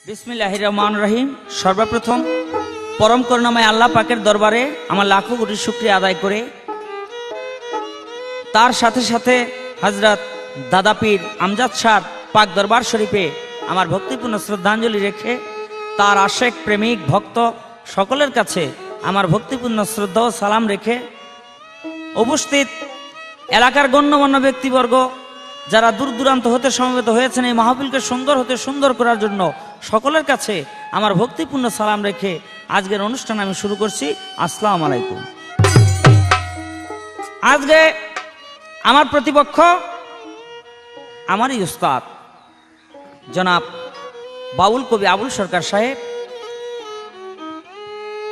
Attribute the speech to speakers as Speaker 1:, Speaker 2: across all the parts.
Speaker 1: বিসমিল্লাহির রহমানির রহিম। সর্বপ্রথম পরম করুণাময় আল্লাহ পাকের দরবারে আমার লাখো কোটি শুকরিয়া আদায় করে তার সাথে সাথে হযরত দাদা পীর আমজাদ শাহ পাক দরবার শরীফে আমার ভক্তিপূর্ণ শ্রদ্ধাঞ্জলি রেখে তার আশেক প্রেমিক ভক্ত সকলের কাছে আমার ভক্তিপূর্ণ শ্রদ্ধা ও সালাম রেখে উপস্থিত এলাকার গণ্যমান্য ব্যক্তিবর্গ যারা দূর দূরান্ত হতে সমবেত হয়েছেন এই মাহফিলকে সুন্দর হতে সুন্দর করার জন্য সকলের কাছে আমার ভক্তিপূর্ণ সালাম রেখে আজকের অনুষ্ঠান আমি শুরু করছি। আসসালামু আলাইকুম। আজকে আমার প্রতিপক্ষ আমারই উস্তাদ জনাব বাউল কবি আবুল সরকার সাহেব,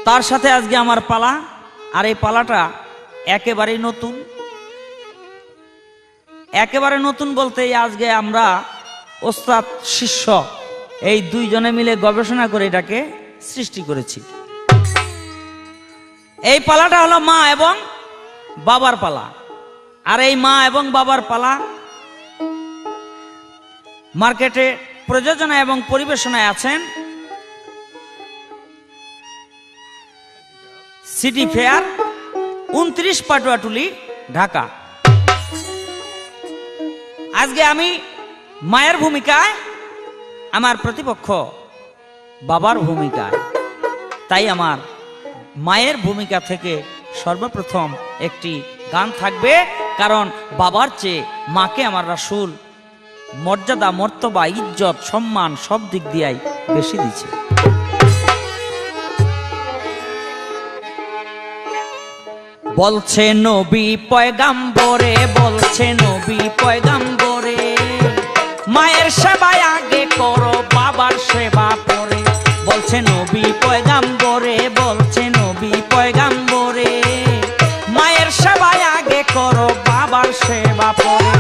Speaker 1: তার সাথে আজকে আমার পালা। আর এই পালাটা একেবারেই নতুন, একেবারে নতুন বলতে আজকে আমরা ওস্তাদ শিষ্য এই দুইজনে মিলে গবেষণা করে এটাকে সৃষ্টি করেছি। এই পালাটা হলো মা এবং বাবার পালা। আর এই মা এবং বাবার পালা মার্কেটে প্রযোজনা এবং পরিবেশনায় আছেন সিটি ফেয়ার 29 পাটুয়াটুলি, ঢাকা। আজকে আমি মায়ের ভূমিকায়, আমার প্রতিপক্ষ বাবার ভূমিকায়, তাই আমার মায়ের ভূমিকা থেকে সর্বপ্রথম একটি গান থাকবে, কারণ বাবার চেয়ে মাকে আমার রাসূল মর্যাদা, মর্তবা, ইজ্জত, সম্মান সব দিক দিয়েই বেশি দিচ্ছে। বলছে নবী পয়গাম্বরে, বলছে নবী পয়গাম্বরে, মায়ের সেবায় আগে করো বাবার সেবা পরে। বলছে নবী পয়গাম্বরে, বলছে নবী পয়গাম্বরে, মায়ের সেবায় আগে করো বাবার সেবা পরে।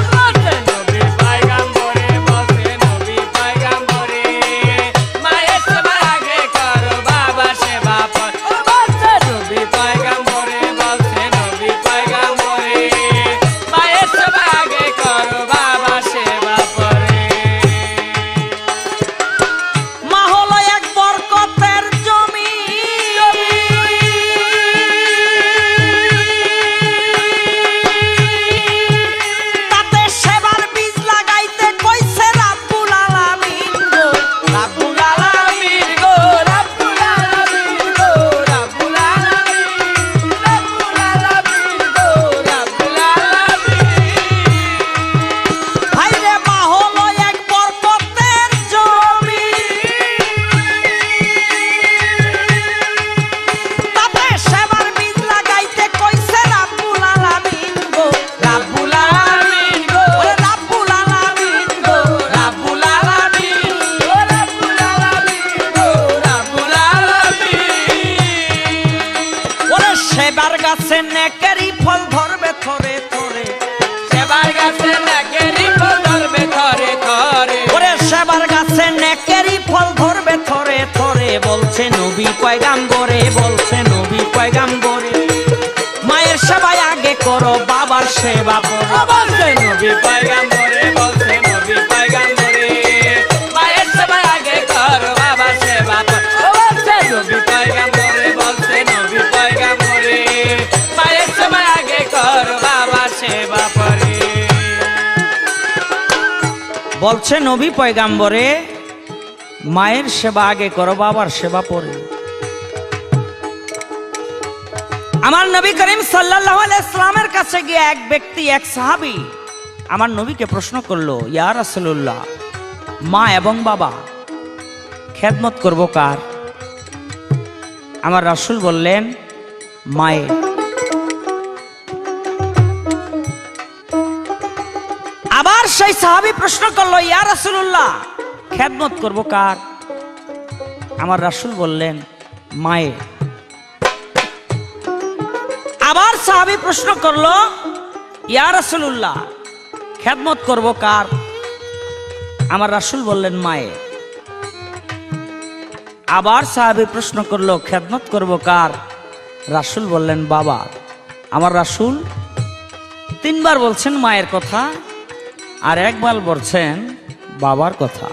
Speaker 1: সেবার গাছে নেকেরই ফল ধরবে থরে থরে, সেবার গাছে নেকেরই ফল ধরবে থরে থরে, ওরে সেবার গাছে নেকেরই ফল ধরবে থরে থরে। বলছে নবী পয়গাম্বরে, বলছে নবী পয়গাম্বরে, মায়ের সেবায় আগে করো বাবার সেবা করো। বলছে নবী পয়গাম্বরে, বলছে নবী পয়গাম্বরে, মায়ের সেবায় আগে করো বাবার সেবা করো। বলছে নবী পয়গাম্বরে, বলছে নবী পয়গাম্বরে, মায়ের সেবায় আগে করো বাবার সেবা করে। বলছে নবী পয়গাম্বরে, মায়ের সেবা আগে করো বাবার সেবা পরে। আমার নবী করিম সাল্লাল্লাহু আলাইহি ওয়াসাল্লামের কাছে গিয়ে এক ব্যক্তি, এক সাহাবী আমার নবীকে প্রশ্ন করলো, ইয়া রাসূলুল্লাহ, মা এবং বাবা খেদমত করব কার? আমার রাসূল বললেন, মায়ের। আবার সেই সাহাবী প্রশ্ন করলো, ইয়া রাসূলুল্লাহ, খেদমত করব কার? আমার রাসূল বললেন, মায়ের। আবার সাহাবী প্রশ্ন করলো, ইয়া রাসূলুল্লাহ, খেদমত করব কার? আমার রাসূল বললেন, মায়ের। আবার সাহাবী প্রশ্ন করলো, খেদমত করব কার? রাসূল বললেন, বাবার। আমার রাসূল 3 বার বলছেন মায়ের কথা, আর একবার বলছেন বাবার কথা।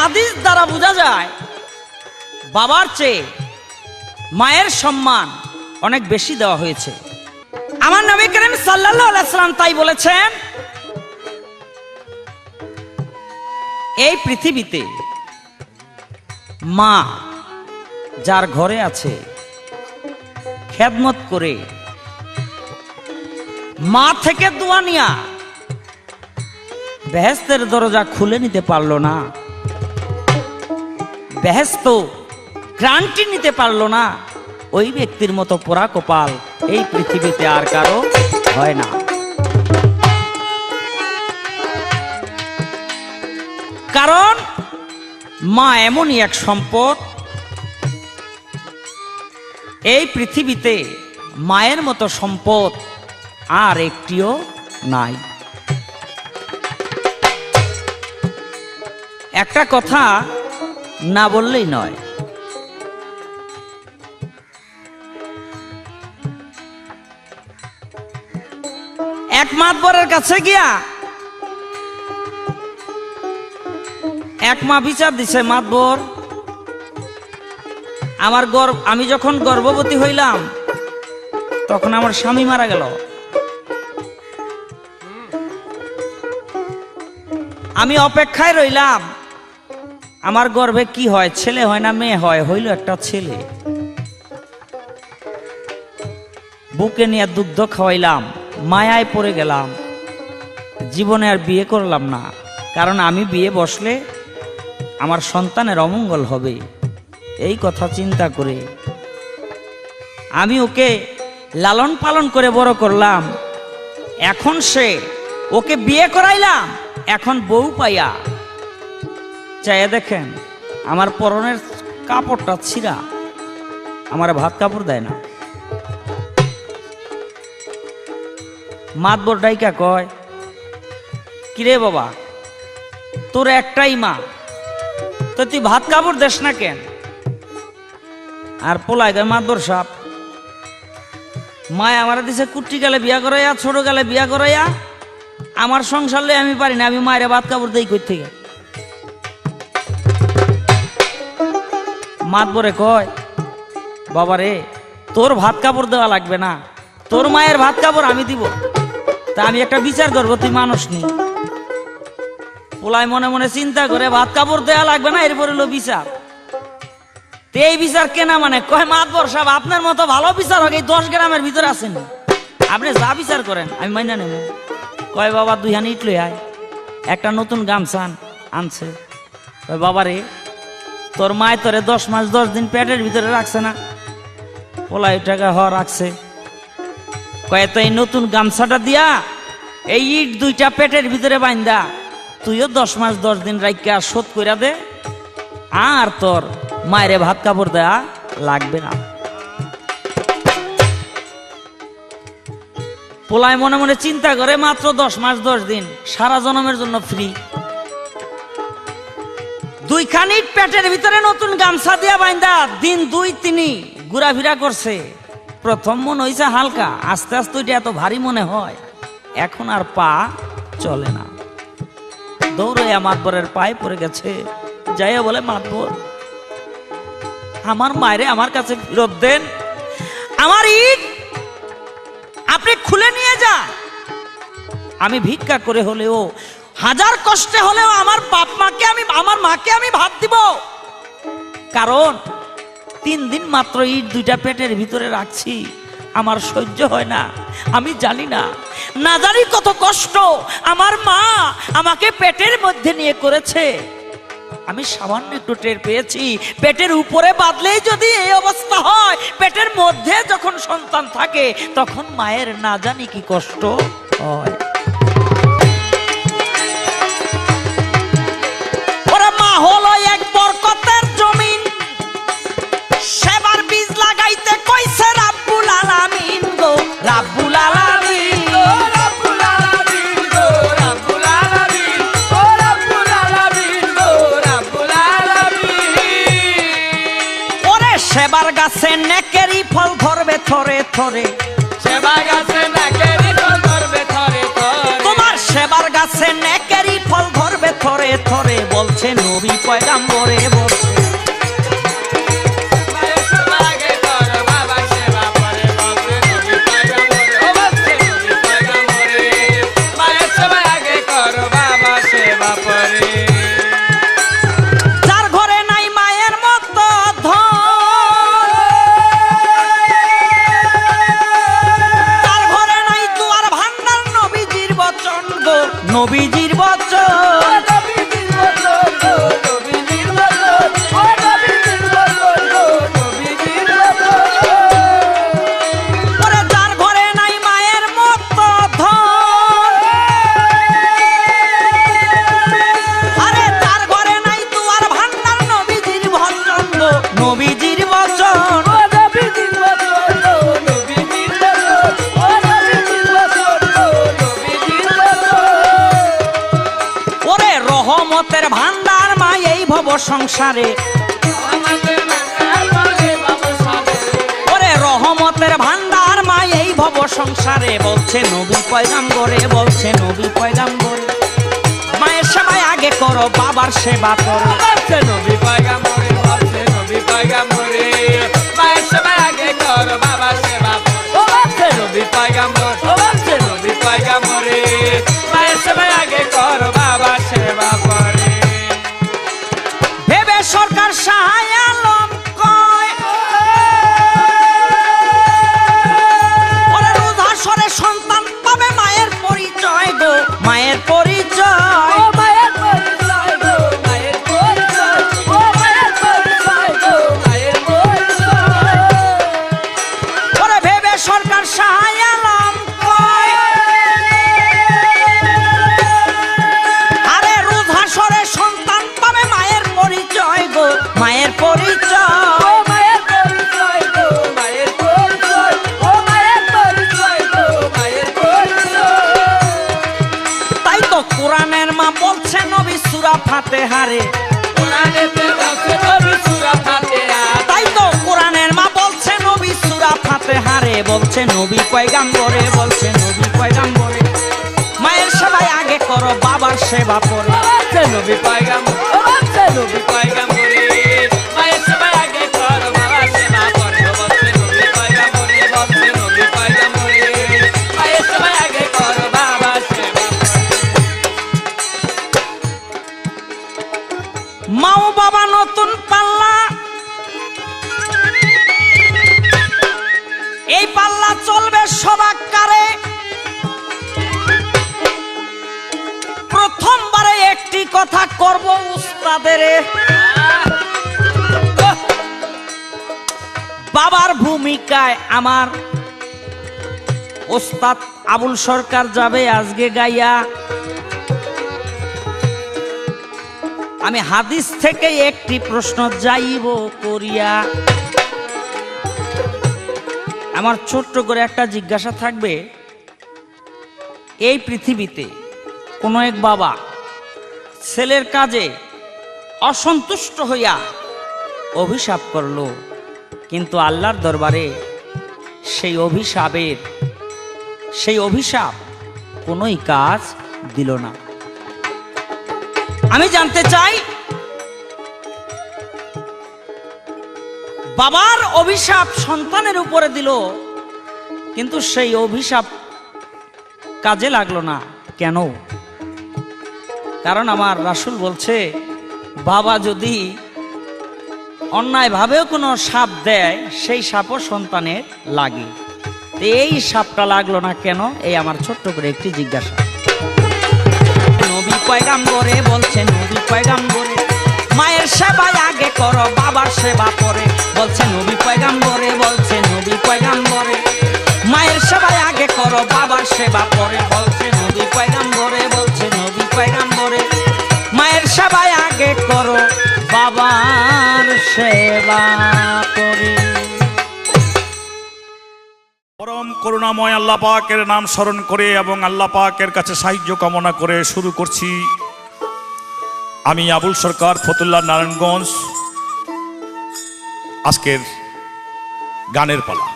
Speaker 1: হাদিস দ্বারা বোঝা যায় বাবার চেয়ে মায়ের সম্মান অনেক বেশি দেওয়া হয়েছে। আমার নবী করিম সাল্লাল্লাহু আলাইহি সাল্লাম তাই বলেছেন, এই পৃথিবীতে মা যার ঘরে আছে খেদমত করে মা থেকে দোয়া নিয়া বেহেশতের দরজা খুলে নিতে পারলো না, বেহেশত গ্রান্টি নিতে পারলো না, ওই ব্যক্তির মতো পোড়া কপাল এই পৃথিবীতে আর কারো হয় না। কারণ মা এমনই এক সম্পদ, এই পৃথিবীতে মায়ের মতো সম্পদ আর একটিও নাই। একটা কথা না বললেই নয়, এক মাতবরের কাছে গিয়া এক মা বিচার দিছে, মাতবর আমি যখন গর্ভবতী হইলাম তখন আমার স্বামী মারা গেল, আমি অপেক্ষায় রইলাম আমার গর্ভে কি হয়, ছেলে হয় না মেয়ে হয়, হইল একটা ছেলে। বুকে নিয়ে দুগ্ধ খাওয়াইলাম, মায়ায় পড়ে গেলাম, জীবনে আর বিয়ে করলাম না, কারণ আমি বিয়ে বসলে আমার সন্তানের অমঙ্গল হবে। এই কথা চিন্তা করে আমি ওকে লালন পালন করে বড় করলাম। এখন ওকে বিয়ে করাইলাম, এখন বউ পাইয়া চাইয়া দেখেন আমার পরনের কাপড়টা ছিঁড়া, আমার ভাত কাপড় দেয় না। মাতবর ডাইকা কয়, কিরে বাবা, তোর একটাই মা, তো তুই ভাত কাপড় দেস না কেন? আর পোলায় গায়ে মাতবর সাপ, মায় আমার দিছে কুট্টি গালে বিয়া করাইয়া, ছোট গালে বিয়া করাইয়া, আমার সংসার লই আমি পারি না, আমি মায়ের ভাত কাপড় দেই কই থেকে? মাতবরে কয়, বাবারে তোর ভাত কাপড় দেওয়া লাগবে না, তোর মায়ের ভাত কাপড় আমি দিব। তা আমি একটা বিচার করবো, তুই মানুষ নি। পোলায় মনে মনে চিন্তা করে ভাত কাপড় দেওয়া লাগবে না, এরপরে হলো বিচার। এই বিচার কেনা মানে কয়, মাতবর সাহেব আপনার মতো ভালো বিচার হোক এই 10 গ্রামের ভিতরে আছেন, আপনি যা বিচার করেন আমি মাইনা নেব। কয় বাবা 2 হানি ইট লই আয়, একটা নতুন গামছা আনছে। কয় বাবা রে, তোর মায় তোরে 10 মাস 10 দিন পেটের ভিতরে রাখছে না? পোলাই টাকা রাখছে। কয় তো এই নতুন গামছাটা দিয়া এই ইট 2টা পেটের ভিতরে বাইন্দা তুইও 10 মাস 10 দিন রাইকা শোধ কইরা দে, আর তোর মায়েরে ভাত কাপড় দেয়া লাগবে না। পোলায় মনে মনে চিন্তা করে, মাত্র 10 মাস 10 দিন, সারা জন্মের জন্য ফ্রি। 2 খানি পেটের ভিতরে নতুন গামছা দিয়া বাইন্দা দিন 2-3 ঘোরাফেরা করছে। প্রথম মনে হইছে হালকা, আস্তে আস্তে এটা এত ভারী মনে হয়, এখন আর পা চলে না। দৌড়াইয়া মাতবরের পায়ে পড়ে গেছে, যাইয়া বলে, মাতবর আমার মায়েরে আমার কাছে ফেরত দেন, আমার ইট আপনি খুলে নিয়ে যান, আমি ভিক্ষা করে হলেও, হাজার কষ্টে হলেও আমার আমার মাকে আমি ভাত দিব। কারণ 3 দিন মাত্র ইট 2টা পেটের ভিতরে রাখছি, আমার সহ্য হয় না। আমি জানি না, না জানি কত কষ্ট আমার মা আমাকে পেটের মধ্যে নিয়ে করেছে। আমি সামান্য একটু টের পেয়েছি, পেটের উপরে বাঁধলেই যদি এই অবস্থা হয়, পেটের মধ্যে যখন সন্তান থাকে তখন মায়ের না জানি কি কষ্ট হয়। ওরা মা হলো এক বরকতের জমিন, সেবার বীজ লাগাইতে কইছে রাব্বুল আলামিন গো, রাব্বুল আলামিন গো, রাব্বুল আলামিন গো, রাব্বুল আলামিন ও রাব্বুল আলামিন গো, রাব্বুল আলামিন। ওরে সেবার গাছে নেকেরই ফল ধরবে থরে থরে, সেবার গাছে নেকেরই ফল ধরবে থরে থরে, তোমার সেবার গাছে নেকেরই ফল ধরবে থরে থরে। বলছে নবী পয়গাম্বরে বলছে নবীজির বচন ওরে যার ঘরে নাই মায়ের মতো ধন আরে তার ঘরে নাই দুয়ার ভান্ডার নবীজির বচন নবীজির বচন রহমতের ভান্ডার মা এই ভব সংসারে ওরে রহমতের ভান্ডার মা এই ভব সংসারে বলছে নবী পয়গাম্বরে বলছে নবী পয়গাম্বরে মায়ের সেবায় আগে করো বাবার সেবা করো বলছে নবী পয়গাম্বরে বলছে নবী পয়গাম্বরে মায়ের সেবায় আগে করো বাবার সেবা করো বলছে নবী পয়গাম্বর বলছে নবী পয়গাম্বরে মায়ের সেবায় আগে করো বাবার সেবা করে ভেবে সরকার সাহায্য আলম কয় ওরে রোজা সরে সন্তান পাবে মায়ের পরিচয় গো মায়ের পরিচয় মায়ের পরিচয় গো মায়ের পরিচয় ও মায়ের পরিচয় গো মায়ের পরিচয় ওরে ভেবে সরকার সাহায্য আলম কয় আরে রোজা সরে সন্তান পাবে মায়ের পরিচয় গো মায়ের পরিচয় মায়ের পরিচয় গো মায়ের পরিচয় ও মায়ের পরিচয় গো মায়ের পরিচয় তাই তো কোরআনের মা বলছে নবী সূরা ফাতিহারে কোরআনেতে বলছে নবী সূরা ফাতিহা তাই তো কোরআনের মা বলছে নবী সূরা ফাতিহারে বলছে নবী পয়গাম্বরে বলছে নবী পয়গাম্বরে মায়ের সেবায় আগে করো বাবার সেবা করো বলছে নবী পয়গাম্বর বলছে নবী পয়গাম্বরে মায়ের সেবায় আগে করো বাবার সেবা করো বলছে নবী পয়গাম্বরে বলছে নবী পয়গাম্বরে মায়ের সেবায় আগে করো বাবার সেবা মাও বাবা নতুন পাল্লা এই পাল্লা চলবে সবাকারে প্রথমবারে একটি কথা করব উস্তাদের বাবার ভূমিকায় আমার ওস্তাদ আবুল সরকার যাবে আজকে গাইয়া আমি হাদিস থেকে একটি প্রশ্ন যাইব করিয়া আমার ছোট্ট করে একটা জিজ্ঞাসা থাকবে এই পৃথিবীতে কোনো এক বাবা ছেলের কাজে অসন্তুষ্ট হইয়া অভিশাপ করলো কিন্তু আল্লাহর দরবারে সেই অভিশাপ কোনোই কাজ দিল না আমি জানতে চাই বাবার অভিশাপ সন্তানের উপরে দিল কিন্তু সেই অভিশাপ কাজে লাগলো না কেন কারণ আমার রাসূল বলছে বাবা যদি অন্যায়ভাবেও কোনো সাপ দেয় সেই সাপও সন্তানের লাগে এই সাপটা লাগলো না কেন এই আমার ছোট্ট করে একটি জিজ্ঞাসা নবী পয়গাম্বরে বলছেন নবী পয়গাম্বরে মায়ের সেবায় আগে করো বাবার সেবা পরে বলছে নবী পয়গাম্বরে বলছে নবী পয়গাম্বরে মায়ের সেবায় আগে করো বাবার সেবা পরে বলছে নবী পয়গাম্বরে বলছে নবী পয়গাম্বরে মায়ের সেবায় আগে করো বাবার সেবা করে
Speaker 2: পরম করুণাময় আল্লাহ পাকের নাম স্মরণ করে এবং আল্লাহ পাকের কাছে সাহায্য কামনা করে শুরু করছি আমি আবুল সরকার ফতুল্লাহ নারায়ণগঞ্জ আজকের গানের পালা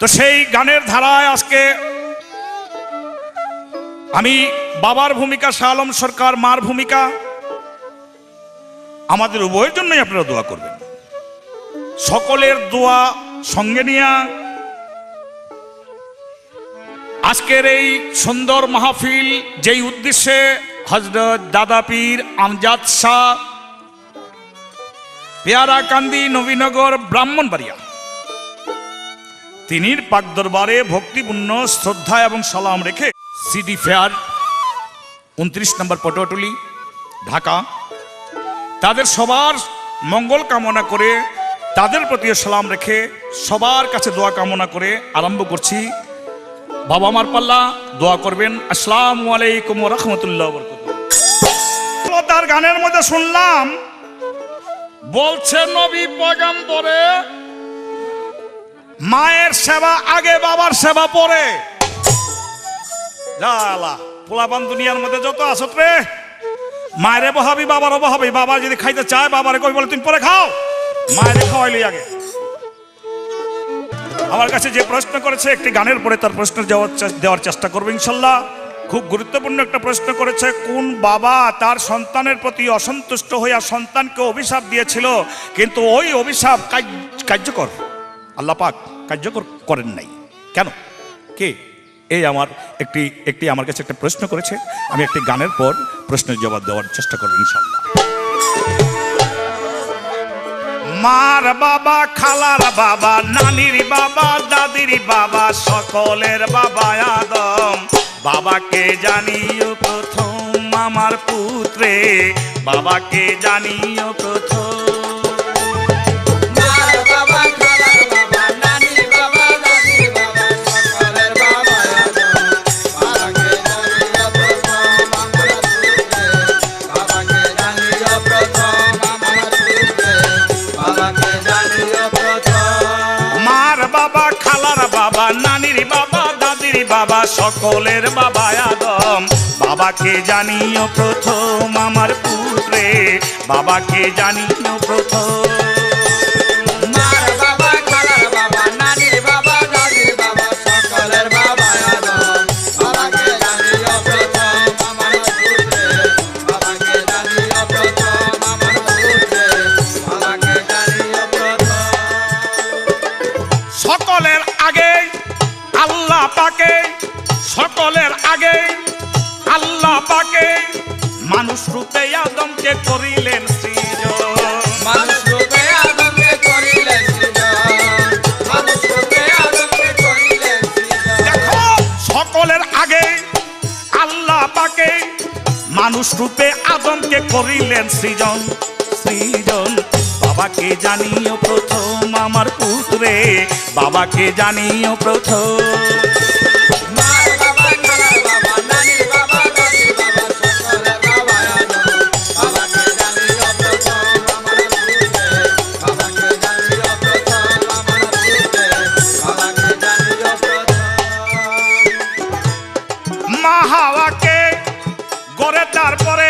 Speaker 2: তো সেই গানের ধারায় আজকে আমি বাবার ভূমিকা শাহ আলম সরকার মার ভূমিকা আমাদের উভয়ের জন্যই আপনারা দোয়া করবেন। সকলের দোয়া সঙ্গে নিয়ে আজকের এই সুন্দর মাহফিল যেই উদ্দেশ্যে হযরত দাদা পীর আমজাদ শাহ পেয়ারাকান্দি নবীনগর ব্রাহ্মণবাড়িয়া তিনির পাক দরবারে ভক্তিপূর্ণ শ্রদ্ধা এবং সালাম রেখে সিডি ফেয়ার 29 নম্বর পটুয়াটুলি ঢাকা তাদের সবার মঙ্গল কামনা করে তাদের প্রতি সালাম রেখে সবার কাছে দোয়া কামনা করে আরম্ভ করছি। বাবা মার পাল্লা দোয়া করবেন। আসসালামু আলাইকুম ওয়া রাহমাতুল্লাহি ওয়া বারাকাতুহু। তার গানের মধ্যে শুনলাম বলছে নবী পয়গম্বরে মায়ের সেবা আগে বাবার সেবা পরে। জালা পোলাপান দুনিয়ার মধ্যে যত আসত রে মায়ের বহাবি বাবার বহাবি। বাবা যদি খাইতে চায় বাবারে কই বলে তুমি পরে খাও, মায়ের খাওয়াইলি আগে। আমার কাছে যে প্রশ্ন করেছে একটি গানের পরে তার প্রশ্নের জবাব দেওয়ার চেষ্টা করবো ইনশাল্লাহ। খুব গুরুত্বপূর্ণ একটা প্রশ্ন করেছে, কোন বাবা তার সন্তানের প্রতি অসন্তুষ্ট হইয়া সন্তানকে অভিশাপ দিয়েছিল কিন্তু ওই অভিশাপ কার্যকর আল্লাহ পাক কার্যকর করেন নাই কেন? কে? এই আমার একটি আমার কাছে একটা প্রশ্ন করেছে। আমি একটি গানের পর প্রশ্নের জবাব দেওয়ার চেষ্টা করবো ইনশাল্লাহ। মার বাবা, খালার বাবা, নানির বাবা, দাদির বাবা, সকলের বাবা আদম। বাবাকে জানিও প্রথম আমার পুত্রে, বাবাকে জানিও প্রথম। নানির বাবা, দাদির বাবা, সকলের বাবা আদম। বাবাকে জানিও প্রথম আমার পুত্রে, বাবাকে জানিও প্রথম। মার বাবা, খালার বাবা, নানির বাবা, দাদির বাবা, সকলের বাবা আদম। বাবাকে জানিও প্রথম আমার পুত্রে, বাবাকে জানিও প্রথম আমার পুত্রে, বাবাকে জানিও প্রথম। সকলের আগে আল্লাহ পাকে, সকলের আগে আল্লাহ পাকে মানুষ রূপে আদমকে করিলেন সৃজন। মানুষ রূপে আদমকে করিলেন সৃজন, মানুষ রূপে আদমকে করিলেন সৃজন। দেখো সকলের আগে আল্লাহ পাকে মানুষ রূপে আদমকে করিলেন সৃজন সৃজন। বাবাকে জানিও প্রথম আমার পুত্রে, বাবাকে জানিও প্রথম। মার বাবা, খালার বাবা, নানির বাবা, দাদির বাবা, সকলের বাবা আদম। বাবাকে জানিও প্রথম আমার পুত্রে, বাবাকে জানিও প্রথম আমার পুত্রে, বাবাকে জানিও প্রথম। মা হাওয়াকে গড়ে তারপরে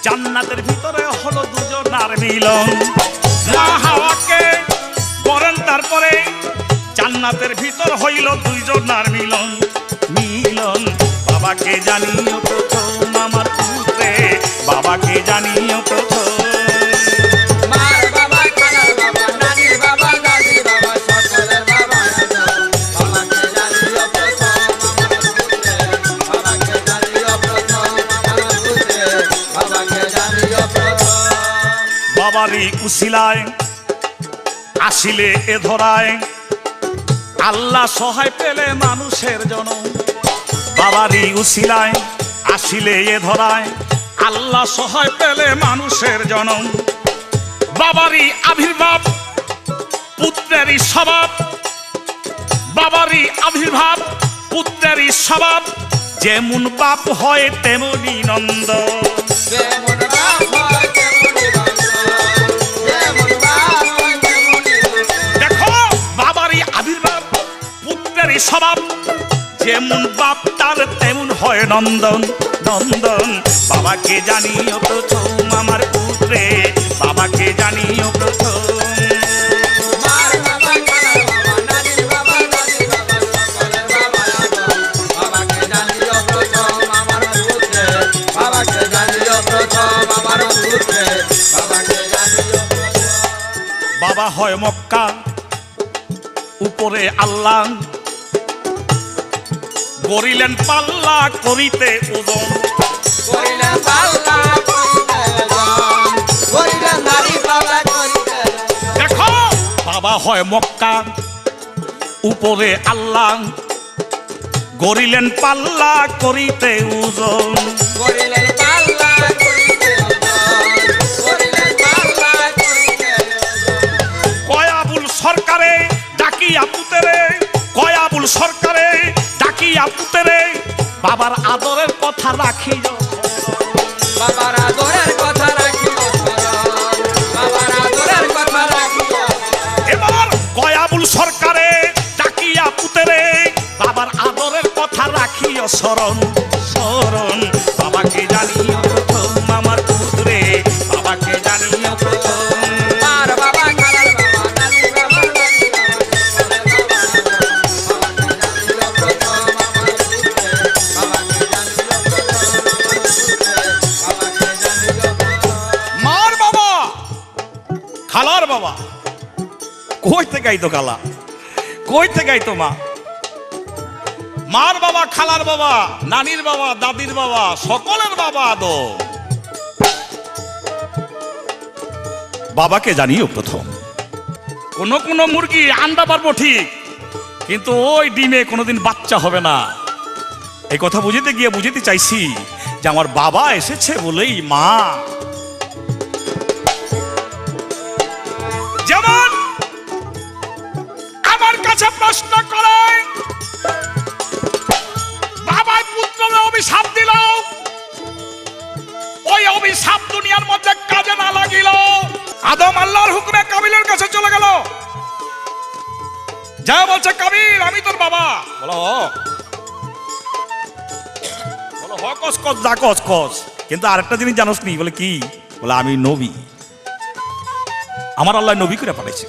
Speaker 2: জান্নাতের ভিতরে হলো দুজনার মিলন। মা হাওয়াকে গড়েন তারপরে জান্নাতের ভিতর হইল দুইজনার মিলন মিলন। বাবাকে জানিও প্রথম আমার পুত্রে, বাবাকে জানিও প্রথম। মার বাবা, খালার বাবা, নানির বাবা, দাদির বাবা, সকলের বাবা আদম। বাবাকে জানিও প্রথম আমার পুত্রে, বাবাকে জানিও প্রথম আমার পুত্রে, বাবাকে জানিও প্রথম। বাবারই উসিলায় আসিলে এ ধরায় আল্লাহ সহায় পেলে মানুষের জনম। বাবারই উসিলায় আসিলে এ ধরায় আল্লাহ সহায় পেলে মানুষের জনম। বাবারই আবির্ভাব পুত্রেরই স্বভাব, বাবারই আবির্ভাব পুত্রেরই স্বভাব। যেমন বাপ হয় তেমনি নন্দ, যেমন বাপ হয় তেমনি নন্দ, যেমন বাপ হয় তেমনি নন্দ। দেখো বাবারই আবির্ভাব পুত্রেরই স্বভাব, যেমন বাপ তার তেমন হয় নন্দন নন্দন। বাবাকে জানিও প্রথম আমার পুত্রে, বাবাকে জানিও প্রথম। মার বাবা, খালার বাবা, নানির বাবা, দাদির বাবা, সকলের বাবা আদম। বাবাকে জানিও প্রথম আমার পুত্রে, বাবাকে জানিও প্রথম আমার পুত্রে, বাবাকে হয় মক্কা, উপরে আল্লাহ, গড়িলেন পাল্লা করিতে ওজন।
Speaker 1: করিলেন পাল্লা করিতে ওজন, করিলেন নারী পাল্লা করিতে ওজন।
Speaker 2: দেখো বাবা হয় মক্কা, উপরে আল্লাহ, গড়িলেন পাল্লা করিতে ওজন।
Speaker 1: করিলেন পাল্লা করিতে ওজন, করিলেন পাল্লা করিতে ওজন।
Speaker 2: কয় আবুল সরকারে ডাকিয়া পুতেরে, কয় আবুল সরকারে ডাকিয়া পুতেরে, বাবার আদরের কথা রাখিও।
Speaker 1: বাবার আদরের কথা রাখিও স্মরণ, বাবার আদরের কথা রাখিও।
Speaker 2: এবার কয় আবুল সরকারে ডাকিয়া পুতেরে, বাবার আদরের কথা রাখিও স্মরণ। স্মরণ বাবাকে জানিও প্রথম আমার পুত্রে, বাবাকে জানিও প্রথম।
Speaker 1: আর বাবা খালার বাবা নানি বাবা নানি
Speaker 2: মার বাবা খালার বাবা কই থেকে আইতো খালা, কই থেকে আইতো মা? মার বাবা, খালার বাবা, নানির বাবা, দাদির বাবা, সকলের বাবা আদম। বাবাকে জানিও প্রথম। কোন কোন মুরগি আন্ডা পারবো ঠিক, কিন্তু ওই ডিমে কোনোদিন বাচ্চা হবে না। এই কথা বুঝিতে গিয়ে বুঝিতে চাইছি যে আমার বাবা এসেছে বলেই মা। যেমন আমার কাছে প্রশ্ন করে বাবা পুত্রকে অভিশাপ দিল, ওই অভিশাপ দুনিয়ার মধ্যে কাজে না লাগিল। আদম আল্লাহর হুকুমে কাবিলের কাছে চলে গেল, যা বলছে কাবিল আমি তোর বাবা। বলো বলো হ কস কস যা কস কস, কিন্তু আরেকটা জিনিস জানোস নি? বলে কি? বলে আমি নবী, আমার আল্লাহ নবী করে পাঠাইছে।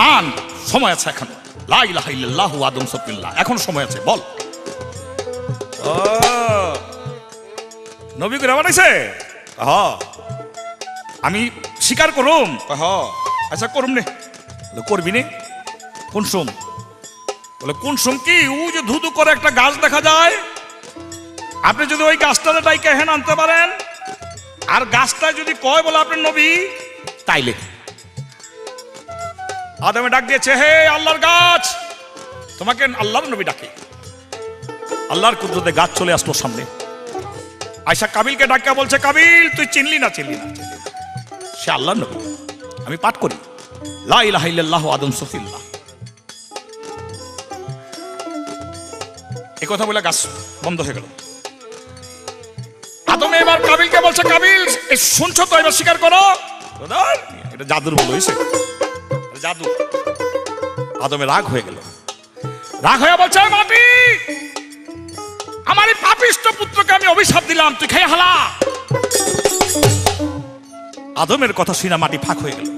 Speaker 2: মান সময় আছে এখন, লা ইলাহা ইল্লাল্লাহু আদম সফিল্লাহ, এখন সময় আছে বল। ও নবী করে পাঠাইছে, হ আমি স্বীকার করুম। হ আচ্ছা করুম নে। করবি নে? কোন সোম? বলে কোন সোম কি? ও যে ধুধু করে একটা গাছ দেখা যায়, আপনি যদি ওই গাছটাতে ডাইকে হেন আনতে পারেন, আর গাছটা যদি কয় বলে আপনি নবী, তাইলে আদমে ডাক দিয়েছে, হে আল্লাহর গাছ, তোমাকে আল্লাহর নবী ডাকে। আল্লাহর কুদরতে গাছ চলে আসলো সামনে। আয়সা কাবিলকে ডাকা বলছে, কাবিল তুই চিনলি না, চিনলি না, চিনলি না, সে আল্লাহর নবী। আমি পাঠ করি লা ইলাহা ইল্লাল্লাহু আদম সফিল্লাহ। এই কথা বলে গাছ বন্ধ হয়ে গেল। আদমে এবার কাবিলকে বলছে, কাবিল শুনছো তো, এবার স্বীকার করো। এটা জাদুর ভুল হয়েছে, জাদু। আদমে রাগ হয়ে গেল, রাগ হয়ে বলছে, মাটি আমার এই পাপিষ্ঠ পুত্রকে আমি অভিশাপ দিলাম, তুই খেয়ে হালা। আদমের কথা শুনে মাটি ফাঁক হয়ে গেল,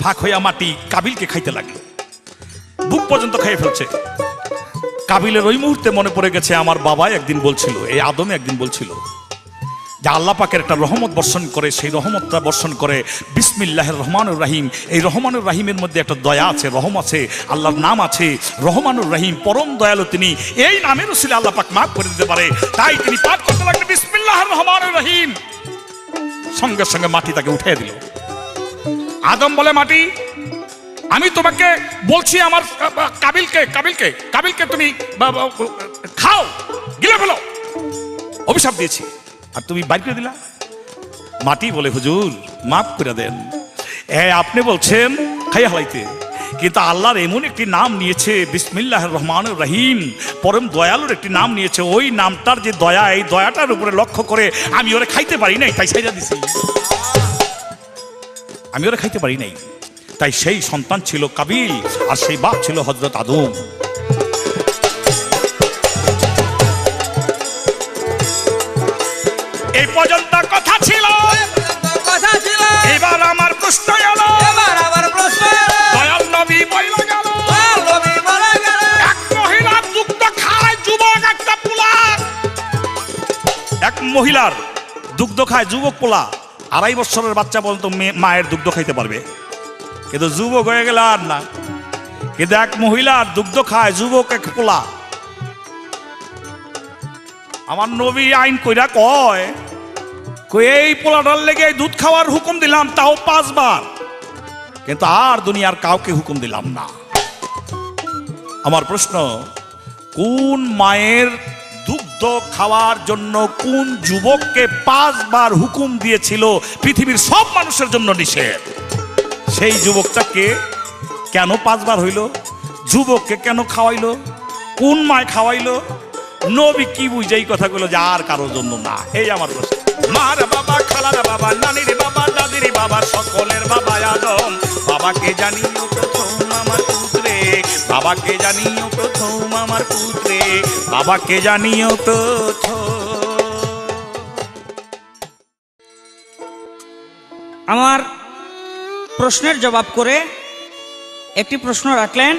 Speaker 2: ফাঁক হইয়া মাটি কাবিলকে খাইতে লাগলো, বুক পর্যন্ত খেয়ে ফেলছে। কাবিলের ওই মুহূর্তে মনে পড়ে গেছে, আমার বাবা একদিন বলছিল, এই আদমে একদিন বলছিল যে আল্লাহ পাকের একটা রহমত বর্ষণ করে, সেই রহমতটা বর্ষণ করে বিসমিল্লাহির রহমানুর রহিম। এই রহমানুর রহিমের মধ্যে একটা দয়া আছে, রহম আছে, আল্লাহর নাম আছে রহমানুর রহিম, পরম দয়ালু তিনি। এই নামের উসিলে আল্লাহ পাক মাফ করে দিতে পারে, তাই তিনি পাঠ করতে লাগলেন বিসমিল্লাহির রহমানুর রহিম। সঙ্গে সঙ্গে মাটি তাকে উঠিয়ে দিল। আদম বলে, মাটি আমি তোমাকে বলছি, আমার কাবিলকে কাবিলকে কাবিলকে তুমি খাও, গিলে ফেলো, অভিশাপ দিয়েছি, আর তুমি বাইর করে দিলা। মাটি বলে, হুজুর মাফ করে দেন, আপনি বলছেন খাইয়া হালাইতে, কিন্তু আল্লাহর এমন একটি নাম নিয়েছে বিসমিল্লাহির রহমানুর রহিম, পরম দয়ালুর একটি নাম নিয়েছে, ওই নামটার যে দয়া, এই দয়াটার উপরে লক্ষ্য করে আমি ওরে খাইতে পারি নাই, তাই সাইজা দিছি। আমি ওরে খাইতে পারি নাই, তাই সেই সন্তান ছিল কাবিল, আর সেই বাপ ছিল হযরত আদম। এই পর্যন্ত কথা ছিল,
Speaker 1: কথা ছিল।
Speaker 2: এবার আমার প্রশ্ন এলো,
Speaker 1: এবার আবার প্রশ্ন এলো,
Speaker 2: দয়াল নবী বইলা গেল,
Speaker 1: দয়াল নবী বলে গেল,
Speaker 2: এক মহিলার দুগ্ধ খায় যুবক একটা পোলা, এক মহিলার দুগ্ধ খায় যুবক পোলা, 2.5 বছরের বাচ্চা পর্যন্ত মায়ের দুগ্ধ খাইতে পারবে। কিন্তু যুবক হয়ে গেলে আর না। কিন্তু এক মহিলার দুগ্ধ খায় যুবক এক পোলা। আমার নবী আইন কইরা কয় এই পোলাটার লেগে দুধ খাওয়ার হুকুম দিলাম, তাও 5 বার, কিন্তু আর দুনিয়ার কাউকে হুকুম দিলাম না। আমার প্রশ্ন, কোন মায়ের দুগ্ধ খাওয়ার জন্য কোন যুবককে 5 বার হুকুম দিয়েছিল পৃথিবীর সব মানুষের জন্য নিষেধ? সেই যুবকটাকে কেন 5 বার হইল? যুবককে কেন খাওয়াইলো? কোন মায় খাওয়াইলো? নবী কি বুঝে এই কথাগুলো যে আর কারোর জন্য না? এই আমার প্রশ্ন। মার বাবা, খালার বাবা, নানির বাবা, দাদির বাবা, সকলের বাবা আদম। বাবাকে জানিও প্রথম আমার পুত্রে, বাবাকে জানিও প্রথম আমার পুত্রে, বাবাকে জানিও প্রথম।
Speaker 1: আমার প্রশ্নের জবাব করে একটি প্রশ্ন রাখলেন,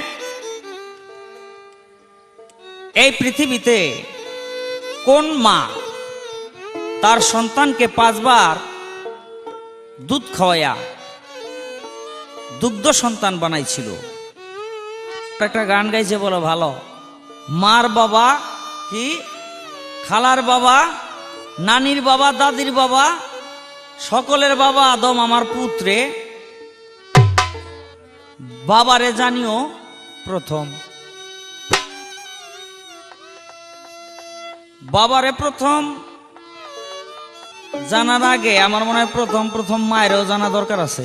Speaker 1: এই পৃথিবীতে কোন মা তার সন্তানকে 5 বার দুধ খাওয়াইয়া দুগ্ধ সন্তান বানাইছিল? একটা গান গাইছে বলো ভালো, মার বাবা কি, খালার বাবা, নানির বাবা, দাদির বাবা, সকলের বাবা আদম আমার পুত্রে, বাবারে জানিও প্রথম। বাবারে প্রথম জানার আগে আমার মনে হয় প্রথম মায়েরও জানা দরকার আছে।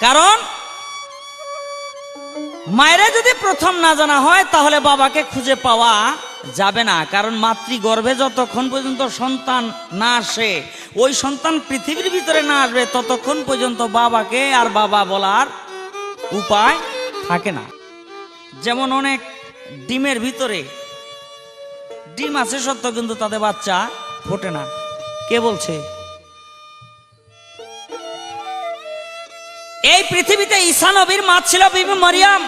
Speaker 1: কারণ মায়েরা যদি প্রথম না জানা হয় তাহলে বাবাকে খুঁজে পাওয়া যাবে না। কারণ মাতৃগর্ভে যতক্ষণ পর্যন্ত সন্তান না আসে, ওই সন্তান পৃথিবীর ভিতরে না আসবে, ততক্ষণ পর্যন্ত বাবাকে আর বাবা বলার উপায় থাকে না। যেমন অনেক ডিমের ভিতরে ডিম আছে সত্য, কিন্তু তাদের বাচ্চা ফোটে না। কে বলছে? এই পৃথিবীতে ঈসা নবীর মা ছিল বিবি মরিয়ম।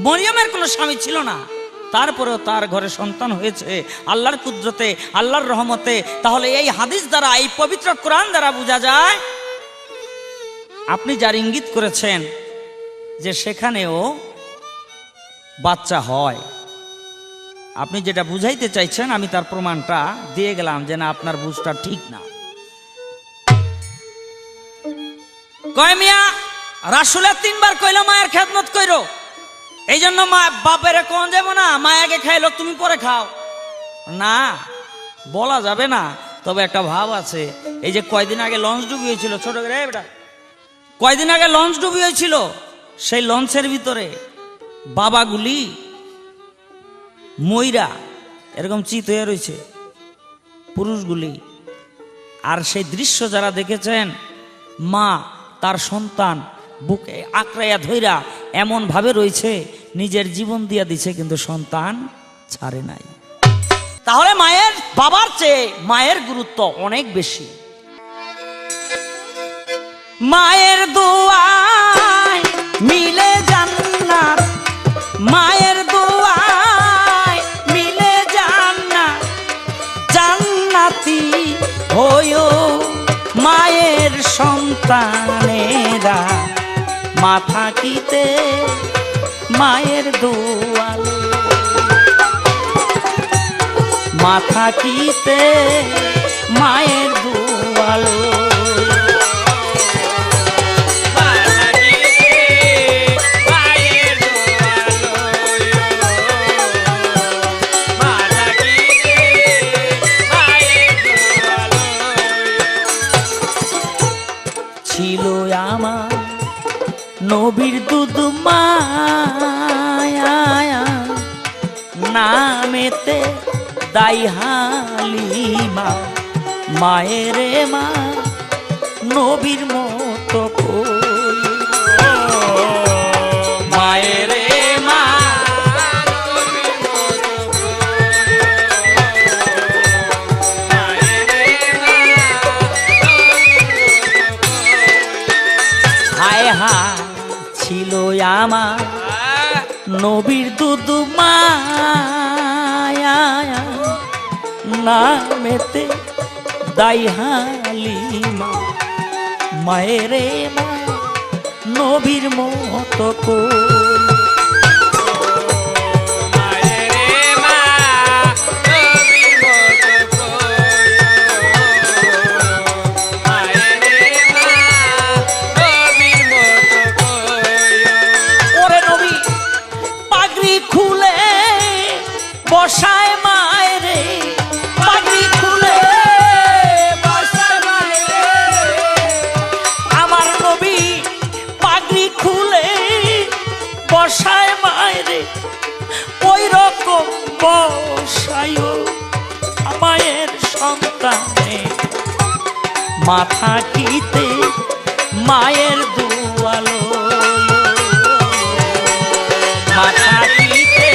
Speaker 1: মরিয়মের কোনো স্বামী ছিল না, তারপরেও তার ঘরে সন্তান হয়েছে আল্লাহর কুদরতে, আল্লাহর রহমতে। তাহলে এই হাদিস দ্বারা, এই পবিত্র কোরআন দ্বারা বোঝা যায়, আপনি যার ইঙ্গিত করেছেন যে সেখানেও বাচ্চা হয়, আপনি যেটা বুঝাইতে চাইছেন আমি তার প্রমাণটা দিয়ে গেলাম যে না, আপনার বুঝটা ঠিক না। কয় মিয়া রাসূলের 3 বার কইলো মায়ের খেদমত কইরো, এই জন্য মা বাপের কোন যাবো না, মা আগে খাইলো তুমি পরে খাও, না বলা যাবে না। তবে একটা ভাব আছে, এই যে কয়দিন আগে লঞ্চ ডুবি হয়েছিল, ছোট করে বেটা, কয়দিন আগে লঞ্চ ডুবি হয়েছিল, সেই লঞ্চের ভিতরে বাবাগুলি ময়রা এরকম চিত হয়ে রয়েছে, পুরুষগুলি। আর সেই দৃশ্য যারা দেখেছেন, মা তার সন্তান বুকে আঁকড়াইয়া ধইরা এমন ভাবে রয়েছে নিজের জীবন দিয়া দিছে, কিন্তু সন্তান ছাড়ে নাই। তাহলে মায়ের, বাবার চেয়ে মায়ের গুরুত্ব অনেক বেশি। মায়ের দোয়ায় মিলে জান্নাত, মায়ের দোয়ায় মিলে জান্নাত, জান্নাতি হইও মায়ের সন্তানেরা, মা থাকিতে মায়ের দোয়াল, মা থাকিতে মায়ের দোয়াল। ছিল আমার নবীর দুধ মায়া, নামেতে দাই হালিমা, মায়েরে মা নবীর মতো কই, মায়েরে মা নবীর মতো কই, মায়েরে মা হায় হায় ছিল আমার নবীর দুধ মায়া, নামেতে দাই হালিমা, মায়েরে মা নবীর মতো কোল। বসায় মায়েরে পাগড়ি খুলে, বসায় মায়েরে আমার নবী পাগড়ি খুলে বসায় মায়েরে, ওই রকম বসায় মায়ের সন্তানে মাথা কিতে মায়ের দুয়ালো, মাথা কিতে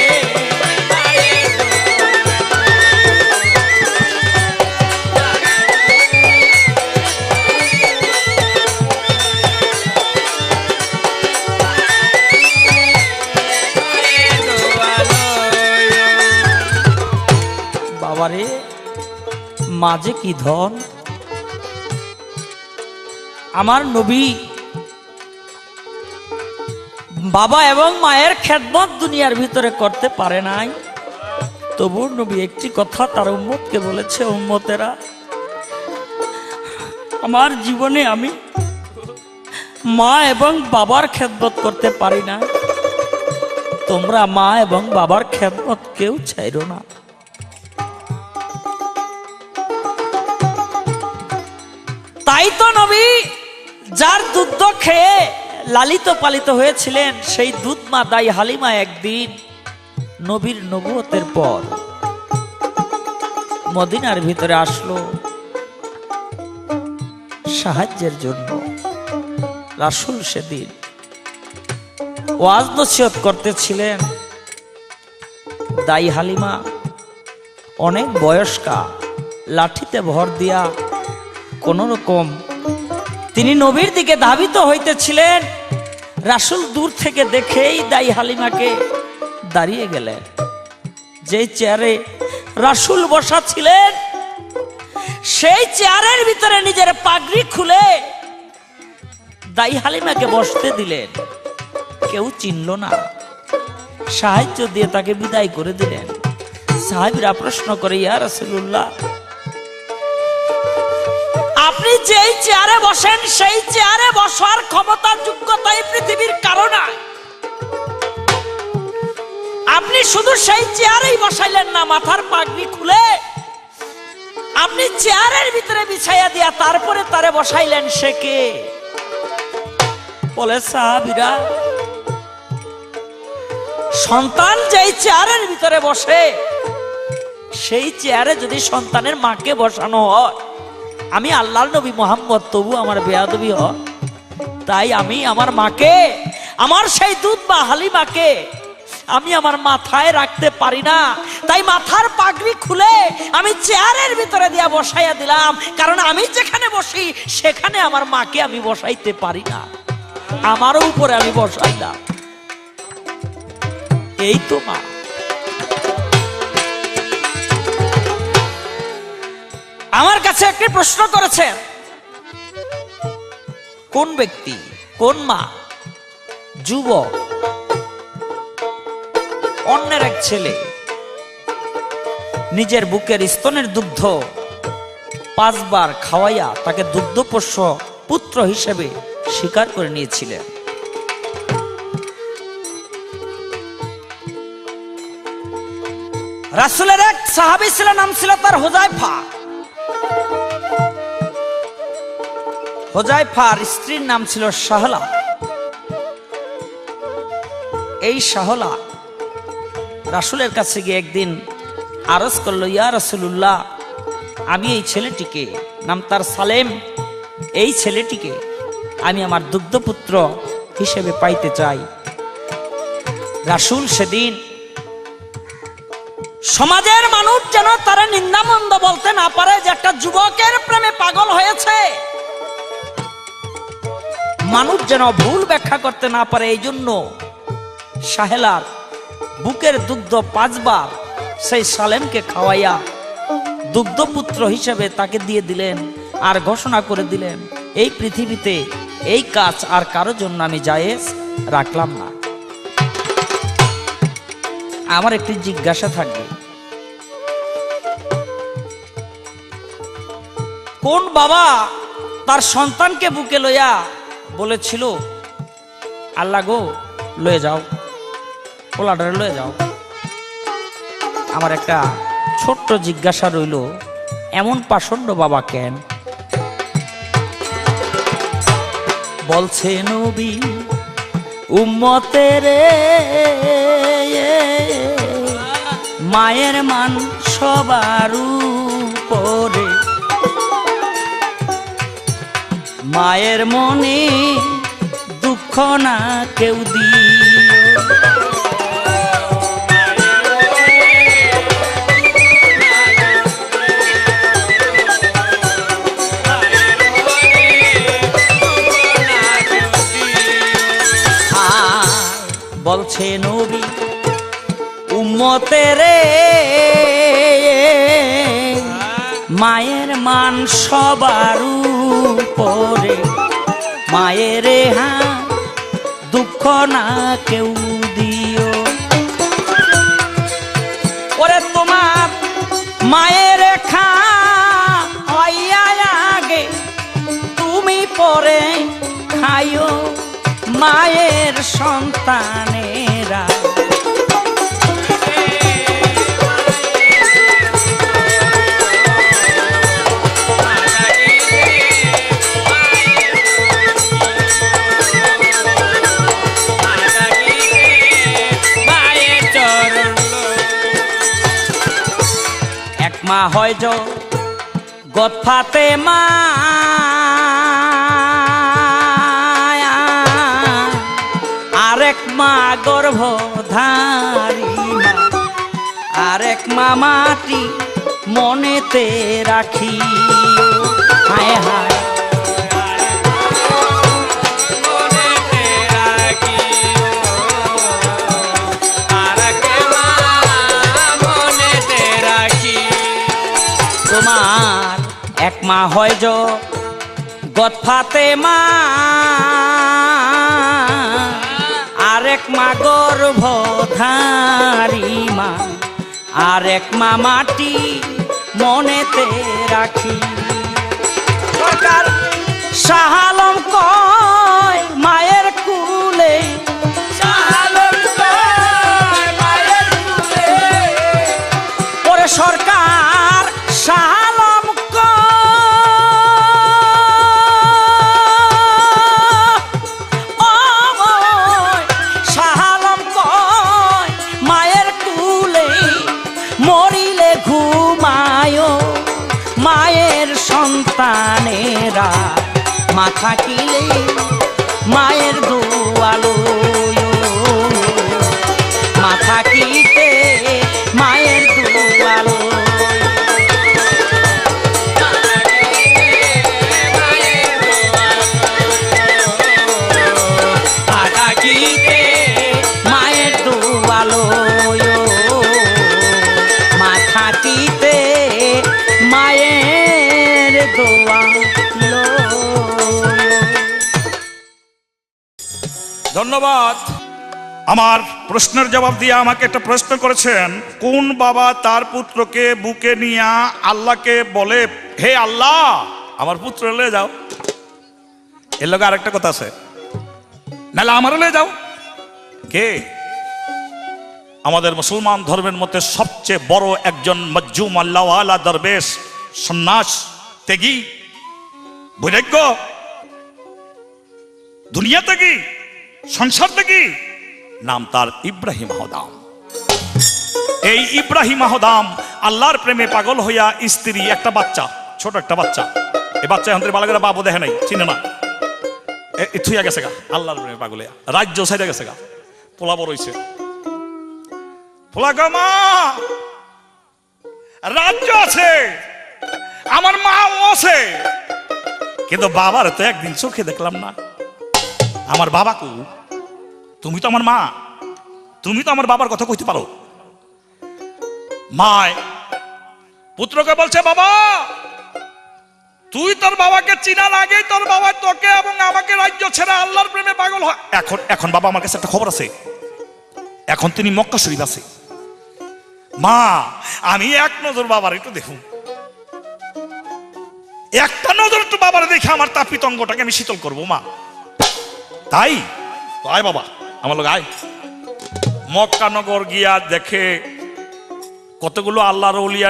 Speaker 1: বাবারে মাঝে কি ধন। আমার নবী বাবা এবং মায়ের খেদমত দুনিয়ার ভিতরে করতে পারে নাই, তবু নবী একটি কথা তার উম্মতকে বলেছে, উম্মতেরা আমার জীবনে আমি মা এবং বাবার খেদমত করতে পারি না, তোমরা মা এবং বাবার খেদমত কেউ চাইরো না। তাই তো নবী যার দুধ খেয়ে লালিত পালিত হয়েছিলেন, সেই দুধ মা দাই হালিমা একদিন নবীর নবুয়তের পর মদিনার ভিতরে আসলো সাহায্যের জন্য। রাসূল সেদিন ওয়াজ নসিহত করতেছিলেন। দাই হালিমা অনেক বয়স্কা, লাঠিতে ভর দিয়া কোন রকম তিনি নবীর দিকে ধাবিত হইতেছিলেন। রাসূল দূর থেকে দেখেই দাই হালিমাকে দাঁড়িয়ে গেলেন। যেই চেয়ারে রাসূল বসা ছিলেন সেই চেয়ারের ভিতরে নিজের পাগড়ি খুলে দাই হালিমাকে বসতে দিলেন। কেউ চিনল না, সাহায্য দিয়ে তাকে বিদায় করে দিলেন। সাহাবীরা প্রশ্ন করে, ইয়া রাসূলুল্লাহ আপনি যেই চেয়ারে বসেন সেই চেয়ারে বসার ক্ষমতা যোগ্যতা এই পৃথিবীর কারো নাই, আপনি শুধু সেই চেয়ারেই বসাইলেন না, মাথার পাগড়ি খুলে আপনি চেয়ারের ভিতরে বিছাইয়া দিয়া তারপরে তারে বসাইলেন, সে কে? বলে সাহাবীরা সন্তান যেই চেয়ারের ভিতরে বসে সেই চেয়ারে যদি সন্তানের মাকে বসানো হয়, আমি আল্লাহর নবী মুহাম্মদ তবু আমার বেয়াদবি হয়, তাই আমি আমার মাকে, আমার সেই দুধ বা হালিমাকে আমি আমার মাথায় রাখতে পারি না, তাই মাথার পাগড়ি খুলে আমি চেয়ারের ভিতরে দিয়া বসাইয়া দিলাম, কারণ আমি যেখানে বসি সেখানে আমার মাকে আমি বসাইতে পারি না, আমারও উপরে আমি বসাইলাম। এই তো মা। আমার কাছে একটি প্রশ্ন করেছেন, কোন ব্যক্তি, কোন মা, যুবক অন্যের এক ছেলে নিজের বুকের স্তনের দুগ্ধ 5 বার খাওয়াইয়া তাকে দুগ্ধপোষ্য পুত্র হিসেবে স্বীকার করে নিয়েছিলেন? রাসূলের এক সাহাবী ছিলেন, নাম ছিল তার হুযায়ফা। হুযায়ফার স্ত্রীর নাম ছিল সাহলা। এই সাহলা রাসূলের কাছে গিয়ে একদিন আরজ করলো, ইয়া রাসূলুল্লাহ আমি এই ছেলেটিকে, নাম তার সালেম, এই ছেলেটিকে আমি আমার দুগ্ধপুত্র হিসেবে পাইতে চাই। রাসূল সেদিন সমাজের মানুষ যেন তারা নিন্দামন্দ বলতে না পারে যে একটা যুবকের প্রেমে পাগল হয়েছে, মানুষ যেন ভুল ব্যাখ্যা করতে না পারে, এই জন্য সাহেলার বুকের দুগ্ধ 5 বার সেই সালেমকে খাওয়াইয়া দুগ্ধপুত্র হিসেবে তাকে দিয়ে দিলেন, আর ঘোষণা করে দিলেন এই পৃথিবীতে এই কাজ আর কারোর জন্য আমি জায়েজ রাখলাম না। আমার একটি জিজ্ঞাসা থাকবে, কোন বাবা তার সন্তানকে বুকে লইয়া বলেছিল, আল্লাহ গো লয়ে যাও, পোলাডারে লয়ে যাও? আমার একটা ছোট্ট জিজ্ঞাসা রইল, এমন পাষণ্ড বাবা কেন? বলছে নবী উম্মতের মায়ের মান সবার উপরে, মায়ের মনে দুঃখ না কেউ দিও। বলছে নবী উম্মতের মায়ের মান সবার উপরে, মায়ের দুঃখ না কেউ দিও। ওরে তোমার মায়ের খাওয়াইয়া আগে তুমি পরে খাইও, মায়ের সন্তানেরা এক মা হয় জগৎ ফাতেমা, আরেক মা গর্ভধারী মা, আরেক মা মাটি মনেতে রাখি। হায় হায় তোমার এক মা হয় জগৎ ফাতেমা, আরেক মা গর্ভধারী মা, আরেক মা মাটি মনেতে রাখি। সরকার শাহ আলম কয় মায়ের কুলে, ওরে সরকার শাহ আলম শাহ আলম কয় মায়ের কুলে মরিলে ঘুমায়, মায়ের সন্তানেরা মা থাকিলে মায়ের দোয়ালো, মা থাকিতে মায়ের দোয়ালো। মায়ের দোয়ালো, মা থাকিতে মায়ের দোয়ালো।
Speaker 2: ধন্যবাদ। আমার প্রশ্নের জবাব দিয়ে আমাকে একটা প্রশ্ন করেছেন, কোন বাবা তার পুত্রকে বুকে নিয়ে আল্লাহকে বলে, হে আল্লাহ আমার পুত্র লয়ে যাও? এর লগে আরেকটা কথা আছে, নাহলে আমারও লয়ে যাও। কে? আমাদের মুসলমান ধর্মের মধ্যে সবচেয়ে বড় একজন মজ্জুম আল্লাহওয়ালা দরবেশ, সন্ন্যাস ত্যাগী, বৈরাগ্য, দুনিয়া ত্যাগী, সংসার ত্যাগী, নাম তার ইব্রাহিম আহদাম। এই ইব্রাহিম আহদাম আল্লাহর প্রেমে পাগল হইয়া স্ত্রী, একটা বাচ্চা, ছোট একটা বাচ্চা, এই বাচ্চা এখন বালাগেরা বাবু দেখে নাই, চিনে না, থুইয়া গেছে গা, আল্লাহর প্রেমে পাগল হইয়া রাজ্য সাইডে গেছে গা, পোলা বড় হইছে, পোলা গা মা রাজ্য আছে, আমার মাও আছে, কিন্তু বাবার তো একদিন চোখে দেখলাম না। আমার বাবা কো? তুমি তো আমার মা, তুমি তো আমার বাবার কথা কইতে পারো। মায় পুত্রকে বলছে, বাবা তুই তোর বাবাকে চিনার আগেই তোর বাবা তোকে এবং আমাকে রাজ্য ছেড়ে আল্লাহর প্রেমে পাগল হয়। এখন বাবা আমার কাছে একটা খবর আছে, এখন তিনি মক্কা শরীফ আছে। মা আমি এক নজর বাবার একটু দেখুন, একটা নজর একটু বাবার দেখে আমার তাপিত অঙ্গটাকে আমি শীতল করবো মা। তাই আয় বাবা আমার লোক আয়। মক্কা নগর গিয়া দেখে কতগুলো আল্লাহর উলিয়া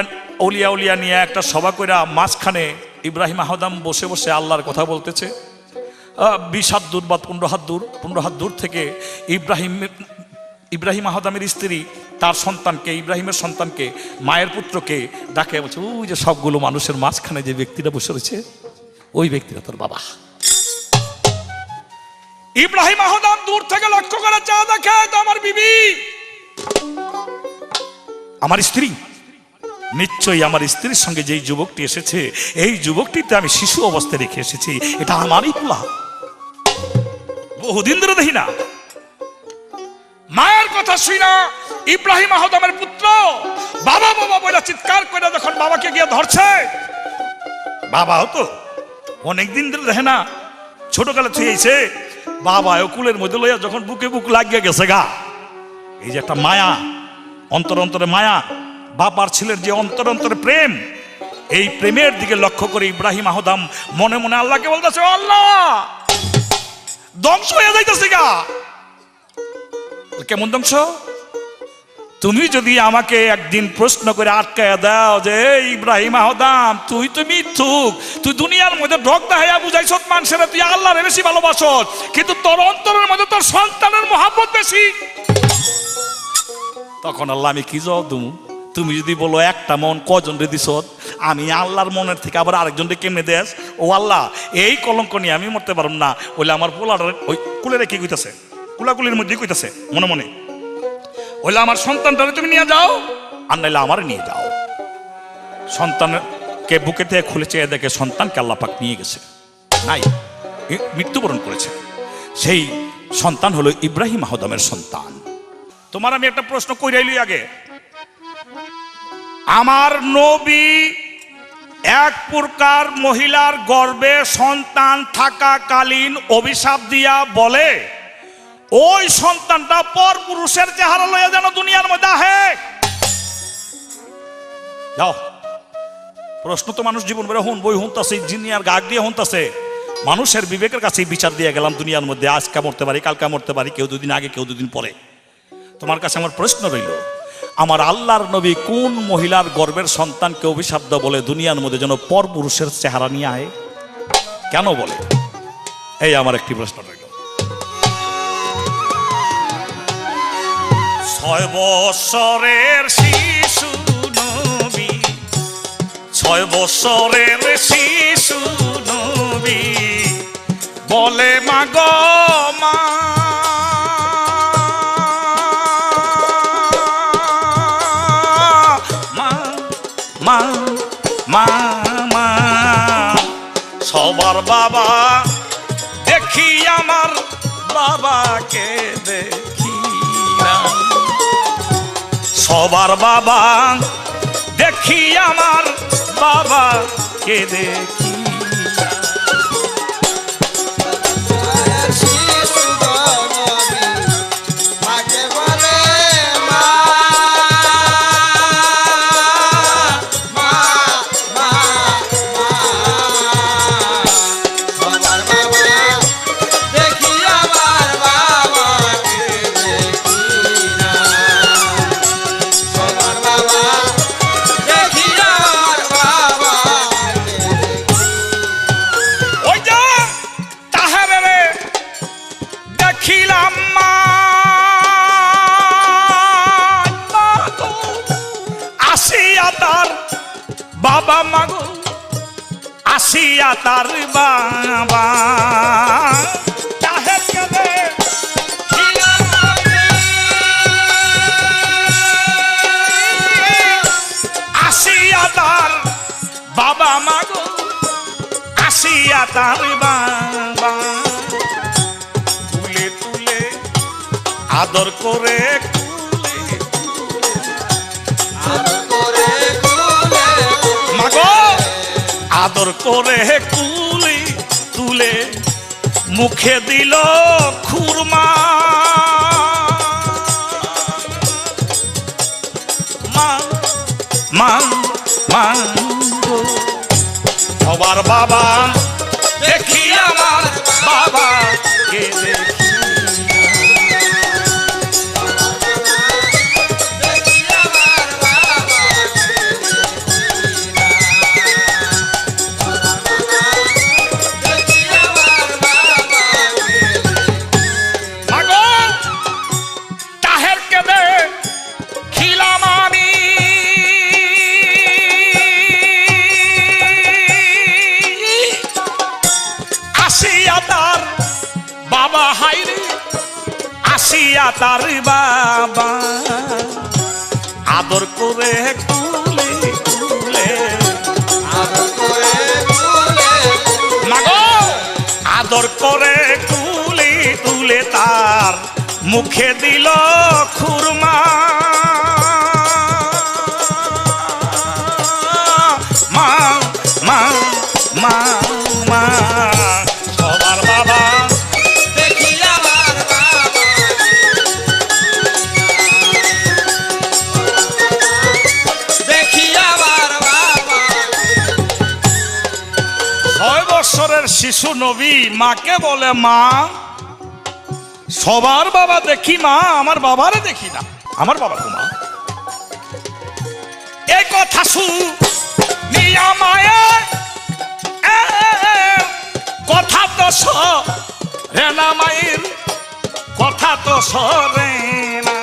Speaker 2: উলিয়া নিয়ে একটা সভা কইরা মাঝখানে ইব্রাহিম আহদাম বসে বসে আল্লাহর কথা বলতেছে। 20 হাত দূর বা 15 হাত দূর থেকে ইব্রাহিম আহদামের স্ত্রী তার সন্তানকে, ইব্রাহিমের সন্তানকে, মায়ের পুত্রকে ডাকে বলছে, ওই যে সবগুলো মানুষের মাঝখানে যে ব্যক্তিটা বসে রয়েছে ওই ব্যক্তিটা তোর বাবা। ইব্রাহিম আহদাম দূর থেকে লক্ষ্য করে চা দেখে, তো আমার বিবি, আমার স্ত্রী, নিশ্চয়ই আমার স্ত্রীর সঙ্গে যেই যুবকটি এসেছে এই যুবকটিতে আমি শিশু অবস্থায় রেখে এসেছি, এটা আমারই পোলা, বহুদিন ধরে দেখি না। মায়ের কথা শুই না ইব্রাহিম আহদামের পুত্র বাবা বাবা বলে চিৎকার করে যখন বাবাকে গিয়ে ধরছে, বাবা হতো অনেকদিন ধরে দেখে না, ছোটকালে থুয়েছে বাবা কুলের মধ্যে লইয়া যখন বুকে বুক লাগিয়ে গেছে গা, এই যে একটা মায়া, অন্তর অন্তরে মায়া, বাবার ছেলের যে অন্তর অন্তরে প্রেম, এই প্রেমের দিকে লক্ষ্য করে ইব্রাহিম আহদাম মনে মনে আল্লাহকে বলতেছে, আল্লাহ ধ্বংস হয়ে যাইতেছে গা। কেমন ধ্বংস? তুমি যদি আমাকে একদিন প্রশ্ন করে আটকায়া দাও যে ইব্রাহিম আহদাম তুই তো মিথ্যুক, তুই দুনিয়ার মধ্যে ঢক দেখাইয়া বুঝাইছ মানুষের তুই আল্লাহরে বেশি ভালোবাসস, কিন্তু তোর অন্তরের মধ্যে তোর সন্তানের মহব্বত বেশি, তখন আল্লাহ আমি কি জবাব দেব? তুমি যদি বলো একটা মন কজন রে দিস, আমি আল্লাহর মনের থেকে আবার আরেকজনকে কেমনে দেশ? ও আল্লাহ এই কলঙ্ক নিয়ে আমি মরতে পারব না, বলে আমার পোলার ওই কুলে রেখে কইতেছে, কুলাকুলির মধ্যে কইতেছে মনে মনে, বলে আমার সন্তানটারে তুমি নিয়ে যাও আর নাইলে আমার নিয়ে যাও। সন্তানকে বুকে থেকে খুলে চেয়ে দেখে সন্তানকে আল্লাহ পাক নিয়ে গেছে, নাই মৃত্যুবরণ করেছে। সেই সন্তান হলো ইব্রাহিম আহদামের সন্তান। তোমার আমি একটা প্রশ্ন কইরাইলি আগে, আমার নবী এক প্রকার মহিলার গর্ভে সন্তান থাকাকালীন অভিশাপ দিয়া বলে ওই সন্তানটা পর পুরুষের চেহারা লইয়া যেন দুনিয়ার মধ্যে আহে। যাও প্রশ্ন তো মানুষ জীবন ভরে হুন বই হুনতাছে, জিনিয়ার গাগ দিয়ে হুনতাছে, মানুষের বিবেকের কাছে বিচার দিয়ে গেলাম দুনিয়ার মধ্যে, আজকে মরতে পারি কালকে মরতে পারি, কেউ দুদিন আগে কেউ দুদিন পরে। তোমার কাছে আমার প্রশ্ন রইল, আমার আল্লাহর নবী কোন মহিলার গর্ভের সন্তানকে অভিশাপ দেয় বলে দুনিয়ার মধ্যে যেন পর পুরুষের চেহারা নিয়ে আয়? কেন বলে? এই আমার একটি প্রশ্ন রইল। 6 বছরের শিশু নবী, 6 বছরের শিশু নবী বলে মাগো মা, মা মা মা, সবার বাবা দেখি আমার বাবাকে দেখি না, সবার বাবা দেখি আমার বাবাকে দেখি না। বাবা মাগো আসিয়া তার বাবা তাহের গেলে আসিয়া তার বাবা মাগো আসিয়া তার বাবা তুলে তুলে আদর করে আদর করে কুলি তুলে মুখে দিল খুরমা। মা মা মা গো, সবার বাবা দেখি আমার বাবা কে দেখি। আসিয়া তার বাবা আদর করে কুলে কুলে, মাগো আদর করে কুলে তুলে তার মুখে দিল খুরমা। মা মা মা মা, সবার বাবা দেখি আমার বাবা, দেখি আমার বাবা। 6 বছরের শিশু নবী মাকে বলে, মা সবার বাবা দেখি, মা আমার বাবারে দেখি না, আমার বাবা তো মা। এই কথা শুনিয়া মায়ে কথা তো সরে না, মায়ের কথা তো সরে না।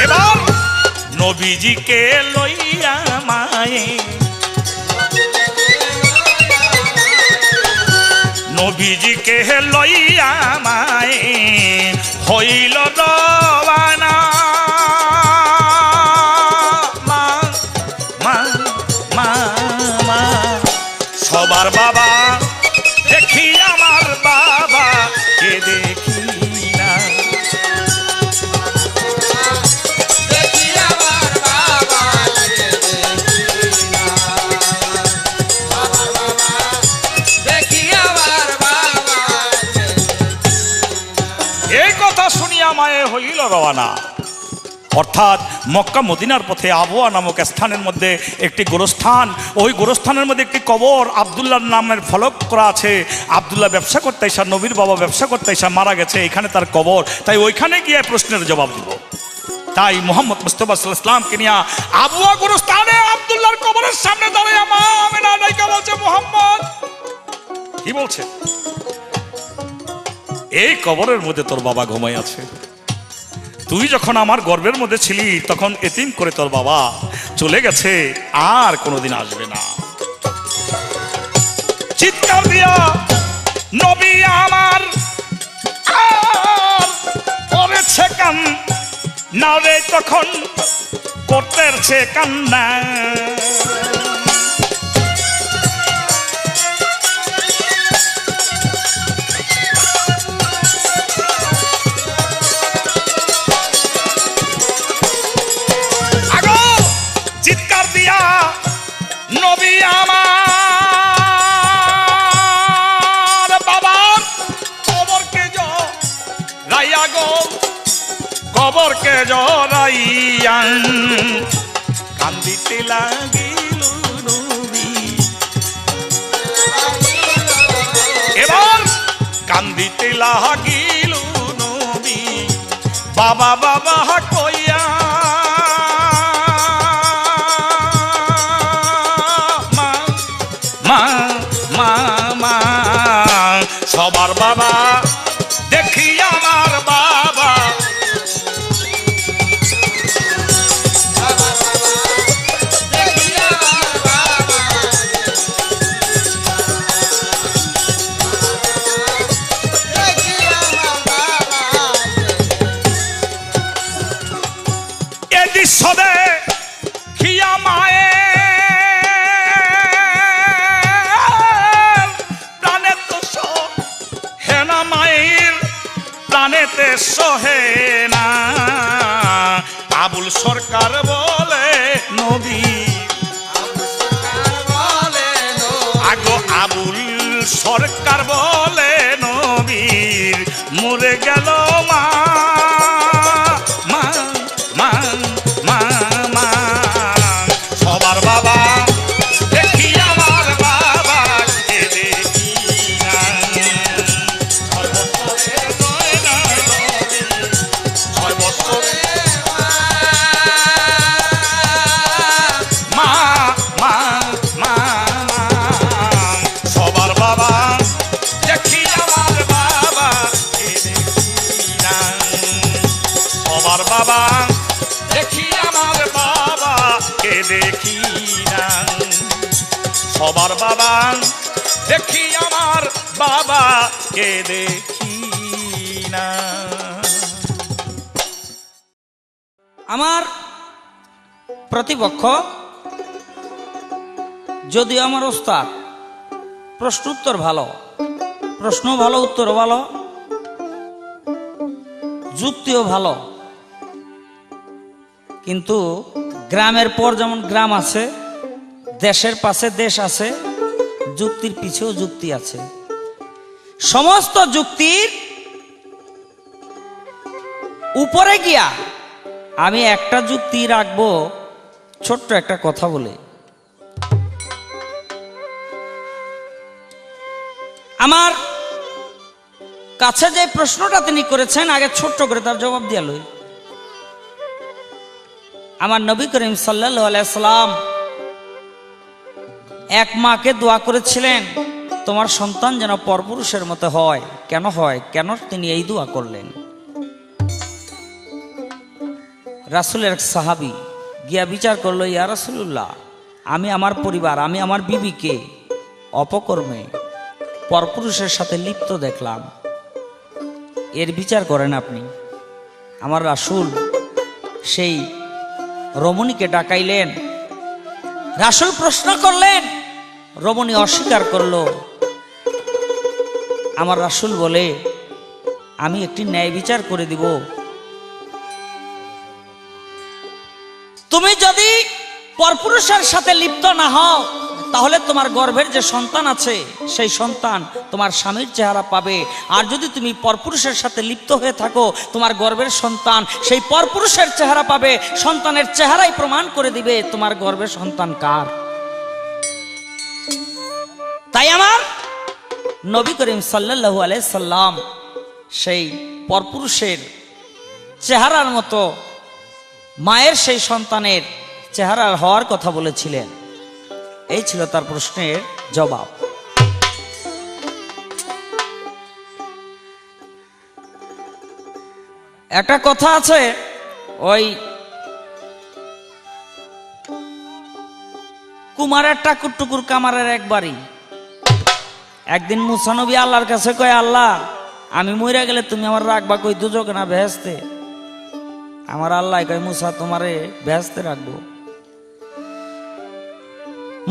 Speaker 2: এবার নবীজিকে লইয়া মায়ে, নবীজিকে লইয়া মায়ে হইল রওয়ানা। মা মা মা মা, সবার বাবা দেখি আমার বাবা কে দেখি না। দেখি আমার বাবা কে দেখি না, দেখি আমার বাবা। এই কথা শুনিয়া মায়ে হইল রওয়ানা। অর্থাৎ মক্কা মদিনার পথে আবওয়া নামক স্থানের মধ্যে একটি গোরস্থান, ওই গোরস্থানের মধ্যে একটি কবর, আব্দুল্লাহর নামের ফলক করা আছে। আব্দুল্লাহ ব্যবসা করতে এসে, নবীর বাবা ব্যবসা করতে এসে মারা গেছে, এখানে তার কবর, তাই ওইখানে গিয়ে প্রশ্নের জবাব দিব। তাই মোহাম্মদ মুস্তাফা সাল্লাল্লাহু আলাইহি ওয়াসাল্লামকে নিয়ে আবওয়া গোরস্থানে আব্দুল্লাহর কবরের সামনে দাঁড়িয়ে মা আমিনা ডাইকা বলছে, মোহাম্মদ কি বলছে, এই কবরের মধ্যে তোর বাবা ঘুমাই আছে। তুই যখন আমার গর্ভের মধ্যে ছিলি তখন এতিম করে তোর বাবা চলে গেছে, আর কোনোদিন আসবে না। চিৎকার দিয়া নবী আমার আর করেছে কান্না রে, তখন করতেছে কান্না। চিৎকার দিয়া নবী আমার বাবার কবরকে জড়াইয়া গো, কবরকে জড়াইয়া কান্দিতে লাগিল নবী। এবার কান্দিতে লাগিল নবী, বাবা বাবা কইয়া। সবার বাবা দেখি আমার বাবা, দেখি আমার বাবা, দেখি আমার বাবা। সহে না। আবুল সরকার বলে নবী, আগো আবুল সরকার বলে নবীর মরে গেল মা মা মা মা মা। সবার বাবা দেখি আমার বাবা কে দেখি না। ছয় বছরের গয়না নবী, ছয় বছরের মা মা মা মা। সবার বাবা দেখি আমার বাবা কে দেখি না। সবার বাবা দেখি আমার বাবা কে দেখি না। সবার বাবা দেখি আমার বাবা কে দেখি না।
Speaker 1: আমার প্রতিপক্ষ যদিও আমার ওস্তাদ, প্রশ্ন উত্তর ভালো, প্রশ্ন ভালো, উত্তর ভালো, যুক্তিও ভালো, কিন্তু গ্রামের পর যেমন গ্রাম আছে, দেশের পাশে দেশ আছে, যুক্তির পিছেও যুক্তি আছে। সমস্ত যুক্তির উপরে গিয়া আমি একটা যুক্তি রাখবো, ছোট্ট একটা কথা বলে। আমার কাছে যে প্রশ্নটা তিনি করেছেন, আগে ছোট্ট করে তার জবাব দিয়া লই। আমার নবী করিম সাল্লাল্লাহু আলাইহি সাল্লাম এক মাকে দোয়া করেছিলেন, তোমার সন্তান যেন পরপুরুষের মতো হয়। কেন হয়, কেন তিনি এই দোয়া করলেন? রাসূলের এক সাহাবী গিয়া বিচার করলো, ইয়া রাসূলুল্লাহ, আমি আমার পরিবার, আমি আমার বিবিকে অপকর্মে পরপুরুষের সাথে লিপ্ত দেখলাম, এর বিচার করেন আপনি। আমার রাসূল সেই রমণীকে ডাকাইলেন, রাসূল প্রশ্ন করলেন, রমণী অস্বীকার করলো। আমার রাসূল বলে, আমি একটি ন্যায় বিচার করে দিব, তুমি যদি পরপুরুষের সাথে লিপ্ত না হও, তাহলে তোমার গর্ভের যে সন্তান আছে সেই সন্তান তোমার স্বামীর চেহারা পাবে। আর যদি তুমি পরপুরুষের সাথে লিপ্ত হয়ে থাকো, তোমার গর্ভের সন্তান সেই পরপুরুষের চেহারা পাবে। সন্তানের চেহারাই প্রমাণ করে দিবে তোমার গর্ভের সন্তান কার। তাই আমার নবী করিম সাল্লাল্লাহু আলাইহি সাল্লাম সেই পরপুরুষের চেহারার মতো মায়ের সেই সন্তানের চেহারার হওয়ার কথা বলেছিলেন। এই ছিল তার প্রশ্নের জবাব। একটা কথা আছে, ওই কুমারের টাকুর টুকুর কামারের একবারই। একদিন মুসা নবী আল্লাহর কাছে কয়, আল্লাহ, আমি মইরা গেলে তুমি আমার রাখবা কই, দুজকে না বেহেশতে? আমার আল্লাহ কয়, মুসা, তোমারে বেহেশতে রাখবো।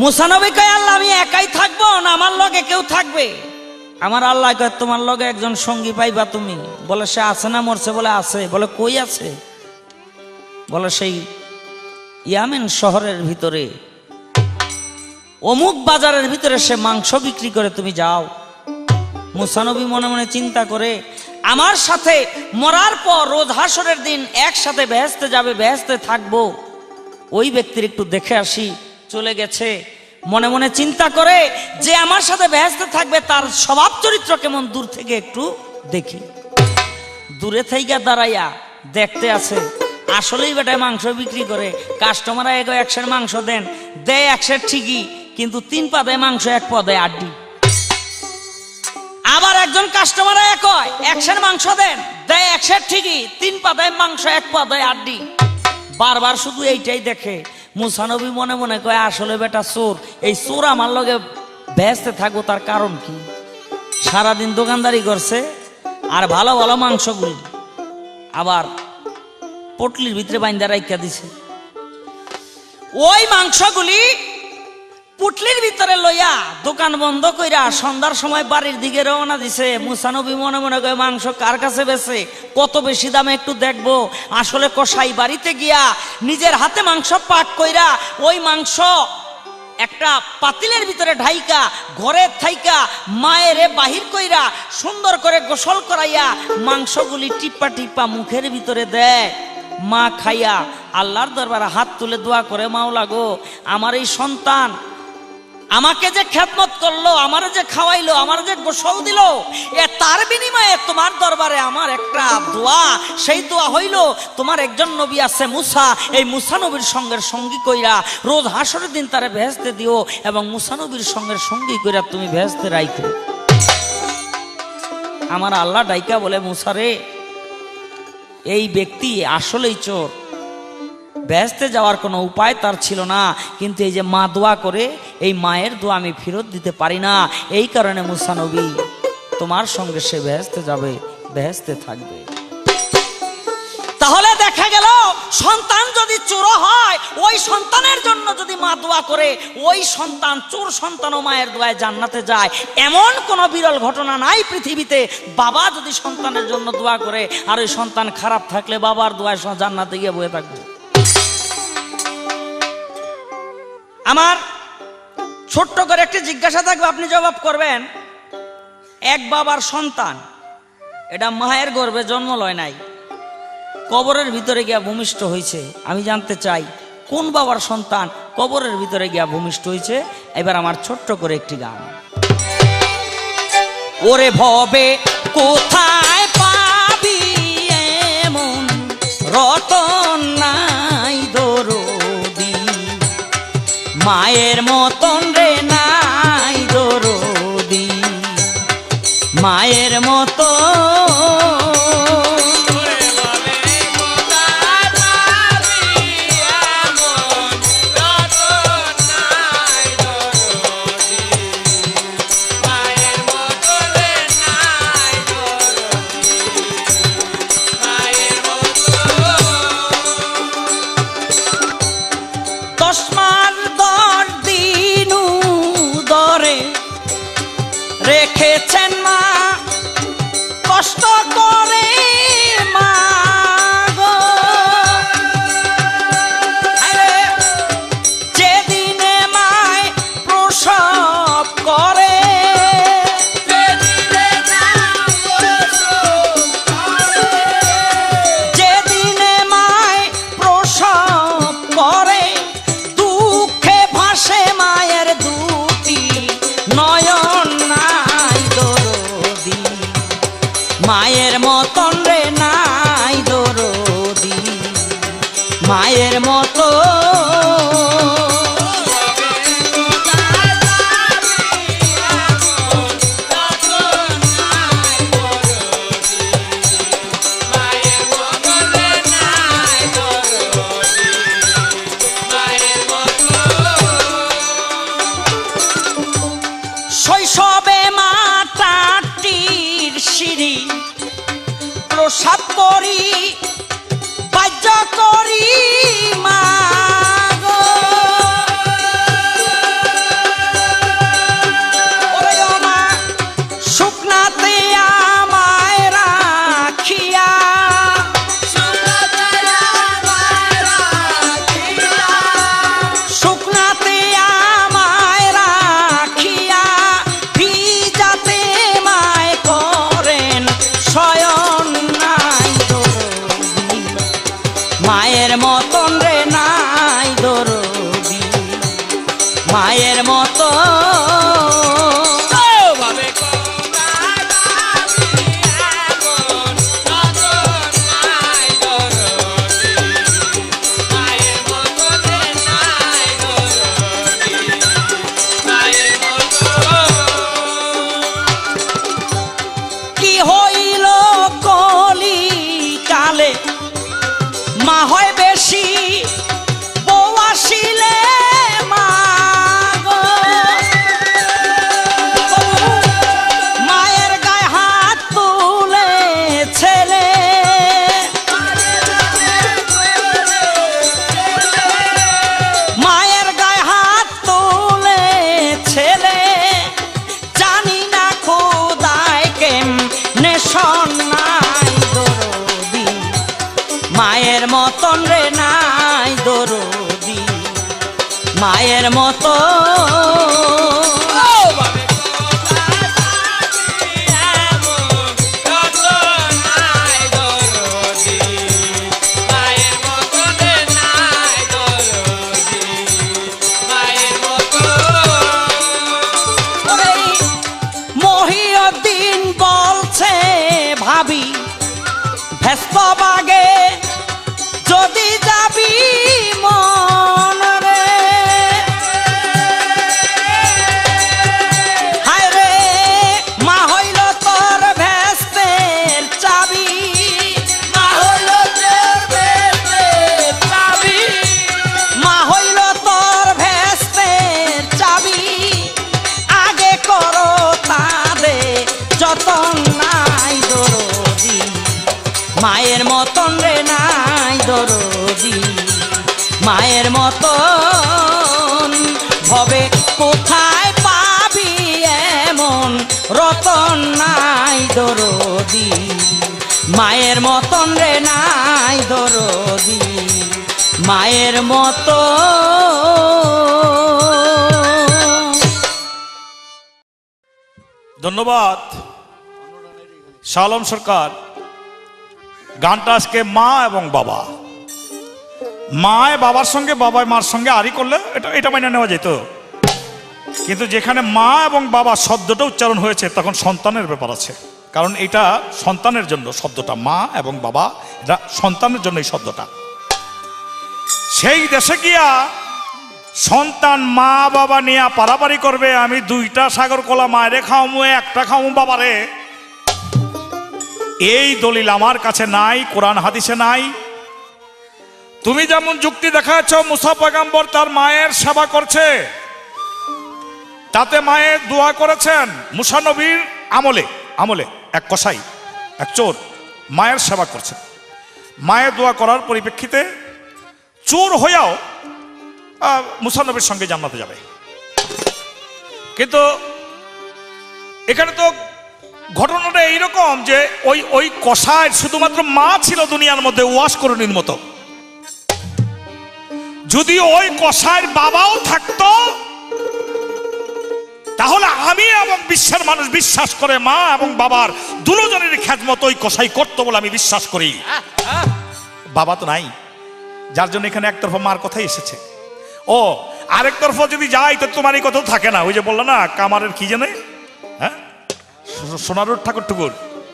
Speaker 1: মুসা নবী কয়, আল্লাহ, আমি একাই থাকবো না আমার লগে কেউ থাকবে? আমার আল্লাহ কয়, তোমার লগে একজন সঙ্গী পাইবা তুমি। বলে, সে আছে না মরছে? বলে, আছে। বলে, কই আছে? বলে, সেই ইয়ামেন শহরের ভিতরে অমুক বাজারের ভিতরে সে মাংস বিক্রি করে, তুমি যাও। মুসা নবী মনে মনে চিন্তা করে, আমার সাথে মরার পর রোজ হাসরের দিন একসাথে বেহেশতে যাবে, বেহেশতে থাকবো, ওই ব্যক্তির একটু দেখে আসি। চলে গেছে। মনে মনে চিন্তা করে যে আমার সাথে বেহেশতে থাকবে তার স্বভাব চরিত্র কেমন, দূর থেকে একটু দেখি। দূরে থেকে দাঁড়াইয়া দেখতে আছে, আসলেই বেটা মাংস বিক্রি করে। কাস্টমার এগো 100 মাংস দেন, দেয় 100 ঠিকই, কিন্তু 3 পা দেয় মাংস, 1 পা দেয় আড্ডি। আবার একজন কাস্টমার কয় 100 মাংস দেন, দেয় 100 ঠিকই, 3 পা দেয় মাংস, 1 পা দেয় আড্ডি। বারবার শুধু এইটাই দেখে। মুসা নবী মনে মনে কয়, আসলে বেটা চোর, এই চোর আমার লগে বেহেশতে থাকবো, তার কারণ কি? সারাদিন দোকানদারি করছে, আর ভালো ভালো মাংসগুলি আবার পটলির ভিতরে বাইন্দা রাইখা দিছে। ওই মাংসগুলি পুটলির ভিতরে লইয়া দোকান বন্ধ কইরা সন্ধ্যার সময় বাড়ির দিকে রওনা দিছে। মুসা নবী মনে মনে করে মাংস কার কাছে বেছে, কত বেশি দামে একটু দেখবো। আসলে কসাই বাড়িতে গিয়া নিজের হাতে মাংস পাক কইরা ওই মাংস একটা পাতিলের ভিতরে ঢাইকা ঘরে থাইকা মায়েরে বাহির কইরা সুন্দর করে গোসল করাইয়া মাংসগুলি টিপা টিপা মুখের ভিতরে দেয়। মা খাইয়া আল্লাহর দরবারে হাত তুলে দোয়া করে, মাওলা গো, আমার এই সন্তান আমাকে যে খেদমত করলো, আমার যে খাওয়াইলো, আমার যে গোসল দিল, এ তার বিনিময়ে তোমার দরবারে আমার একটা দোয়া, সেই দোয়া হইল তোমার একজন নবী আছে মুসা, এই মুসা নবীর সঙ্গের সঙ্গী কইরা রোজ হাসরের দিন তারে ভেস্তে দিও এবং মুসা নবীর সঙ্গের সঙ্গী কইরা তুমি ভেস্তে রাইখো। আমার আল্লাহ ডাইকা বলে, মুসারে, এই ব্যক্তি আসলেই চোর, বেহেশতে যাওয়ার কোনো উপায় তার ছিল না, কিন্তু এই যে মা দোয়া করে, এই মায়ের দোয়া আমি ফেরত দিতে পারি না, এই কারণে মুসা নবী তোমার সঙ্গে সে বেহেশতে যাবে, বেহেশতে থাকবে। তাহলে দেখা গেল সন্তান যদি চোর হয়, ওই সন্তানের জন্য যদি মা দোয়া করে, ওই সন্তান চোর সন্তানও মায়ের দোয়ায় জান্নাতে যায়। এমন কোনো বিরল ঘটনা নাই পৃথিবীতে। বাবা যদি সন্তানের জন্য দোয়া করে আর ওই সন্তান খারাপ থাকলে বাবার দোয়ায় জান্নাতে গিয়ে বয়ে থাকবে। আমার ছোট্ট করে একটি জিজ্ঞাসা থাকবে, আপনি জবাব করবেন। এক বাবার সন্তান, এটা মায়ের গর্ভে জন্ম লয় নাই, কবরের ভিতরে গিয়া ভূমিষ্ঠ হয়েছে। আমি জানতে চাই কোন বাবার সন্তান কবরের ভিতরে গিয়া ভূমিষ্ঠ হয়েছে। এবার আমার ছোট্ট করে একটি গান। ওরে ভবে কোথায় পাবি এমন রতন নাই দরদি, মায়ের মতন রে নাই দরদি, মায়ের মতো রেখেছেন মা কষ্ট করে, মা গো, যেদিনে মায় প্রসব করে, যেদিনে মায় প্রসব করে, দুঃখে ভাসে মায়ের দুটি নয়ন, মায়ের মতন রে নাই দরদি, মায়ের মতো শৈশবে মাটাটির সিঁড়ি প্রসাদ করি বাজ্য করি, মা গো, ওরে ও মা, শুকনাতে আমায় রাখিয়া, শুকনাতে আমায় রাখিয়া, ভিজাতে মায় করেন শয়ন, মায়ের মতন রে নাই দরদি, মায়ের মতো কি হইল কলি কালে, মা হয় বেশি বউ আসিলে, মা গো, মায়ের মতো মহিউদ্দিন বলছে ভাবি ভেস্ত বাগে যদি যাবি মন রে, হায় রে মা হইল তোর ভেস্তের চাবি, মা হইল তোর ভেস্তের চাবি, মা হইল তোর ভেস্তের চাবি, আগে করো তারে যতন নাই দরদি, মায়ের মতন রে নাই দরদি, মায়ের মতন হবে কোথায় পাবি এমন রতন নাই দরদি, মায়ের মতন রে নাই দরদি, মায়ের মতো।
Speaker 2: ধন্যবাদ শাহ আলম সরকার। গানটা আজকে মা এবং বাবা, মায় বাবার সঙ্গে বাবায় মার সঙ্গে আড়ি করলে এটা মেনে নেওয়া যেত, কিন্তু যেখানে মা এবং বাবা শব্দটা উচ্চারণ হয়েছে তখন সন্তানের ব্যাপার আছে, কারণ এটা সন্তানের জন্য শব্দটা, মা এবং বাবা এটা সন্তানের জন্য এই শব্দটা। সেই দেশে গিয়া সন্তান মা বাবা নিয়ে পারাপারি করবে, আমি 2টা সাগর কলা মায়েরে খাওয়ামু, 1টা খাওয়ামু বাবারে, এই দলিল আমার কাছে নাই, কোরআন হাদিসে নাই। তুমি যেমন যুক্তি দেখাচ্ছ মুসা পয়গম্বর তার মায়ের সেবা করছে, তাতে মায়ের দোয়া করেছেন, মুসা নবীর আমলে আমলে এক কসাই এক চোর মায়ের সেবা করছেন, মায়ের দোয়া করার পরিপ্রেক্ষিতে চোর হইয়াও মুসা নবীর সঙ্গে জান্নাতে যাবে। কিন্তু এখানে তো ঘটনাটা এইরকম যে ওই কসাই শুধুমাত্র মা ছিল দুনিয়ার মধ্যে ওয়াসকরণীর মতো, যদি ওই কসাইয়ের বাবাও থাকতো তাহলে আমি এবং বিশ্বের মানুষ বিশ্বাস করে মা এবং বাবার দুজনের খেদমত ওই কসাই করতো বলে আমি বিশ্বাস করি। বাবা তো নাই, যার জন্য এখানে একতরফা মার কথাই এসেছে। ও আরেক তরফা যদি যাই তো তোমার এই কথা থাকে না, ওই যে বললো না কামারের কি জানে, হ্যাঁ সোনারুর ঠাকুর টুকুর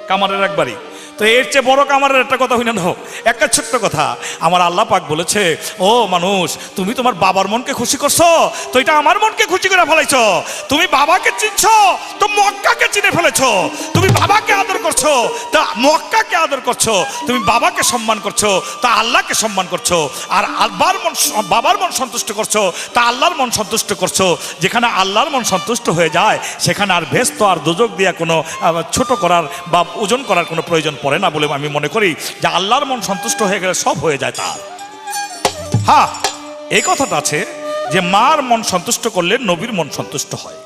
Speaker 2: কামারের একবারই, তো এর চেয়ে বড় কামারের একটা কথা হইনা নাও, একটা ছোট্ট কথা, আমার আল্লাহ পাক বলেছে ও মানুষ তুমি তোমার বাবার মনকে খুশি করছো, তো এটা আমার মনকে খুশি করে ফেলাইছো। তুমি বাবাকে চিনছো তো মক্কাকে চিনে ফেলেছো, তুমি বাবাকে আদর করছো তা মক্কাকে আদর করছো, তুমি বাবাকে সম্মান করছো তা আল্লাহকে সম্মান করছো, আর বাবার মন সন্তুষ্ট করছো তা আল্লাহর মন সন্তুষ্ট করছো। যেখানে আল্লাহর মন সন্তুষ্ট হয়ে যায় সেখানে আর ভেস্ত আর দোজক দিয়া কোনো ছোট করার বা ওজন করার কোনো প্রয়োজন পড়ে না বলে আমি মনে করি যে আল্লাহর মন সন্তুষ্ট হয়ে গেলে সব হয়ে যায় তার। হ্যাঁ এই কথাটা আছে যে মার মন সন্তুষ্ট করলে নবীর মন সন্তুষ্ট হয়,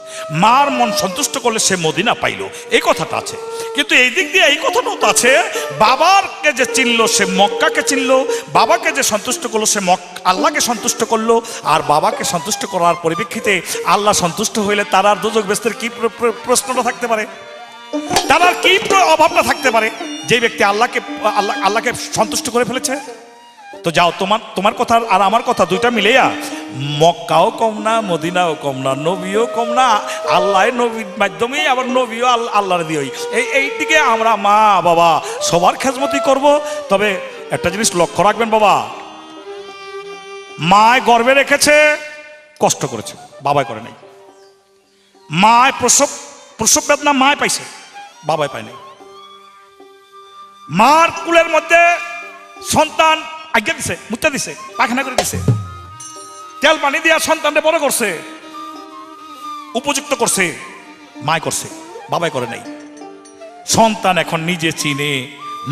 Speaker 2: মার মন সন্তুষ্ট করলে সে মদিনা পাইল, এই কথাটা আছে। কিন্তু এই দিক দিয়ে এই কথাটাও তো আছে, বাবাকে যে চিনলো সে মক্কাকে চিনলো, বাবাকে যে সন্তুষ্ট করলো সে আল্লাহকে সন্তুষ্ট করলো, আর বাবাকে সন্তুষ্ট করার পরিপ্রেক্ষিতে আল্লাহ সন্তুষ্ট হইলে তার আর দোজক বেহেশতের কি প্রশ্নটা থাকতে পারে, তার আর কি অভাবটা থাকতে পারে, যে ব্যক্তি আল্লাহকে সন্তুষ্ট করে ফেলেছে। তো যাও তোমার কথা আর আমার কথা দুইটা মিলেয়া মক্কাও কম না মদিনাও কম না নবীও কম না, আল্লাহ নবীর মাধ্যমেই আবার নবীও আল্লাহর দিয়েই, এই দিকে আমরা মা বাবা সবার খেজমতি করব। তবে একটা জিনিস লক্ষ্য রাখবেন বাবা, মায় গর্ভে রেখেছে কষ্ট করেছে, বাবাই করে নাই। মায় প্রসব বেদনা মায় পাইছে, বাবাই পায় নাই। মার কুলের মধ্যে সন্তান আজ্ঞা দিছে, মুত্তা দিছে, পায়খানা করে দিছে, তেল পানি দিয়া সন্তানকে বড় করছে, উপযুক্ত করছে, মায় করছে, বাবাই করে নাই। সন্তান এখন নিজে চিনে,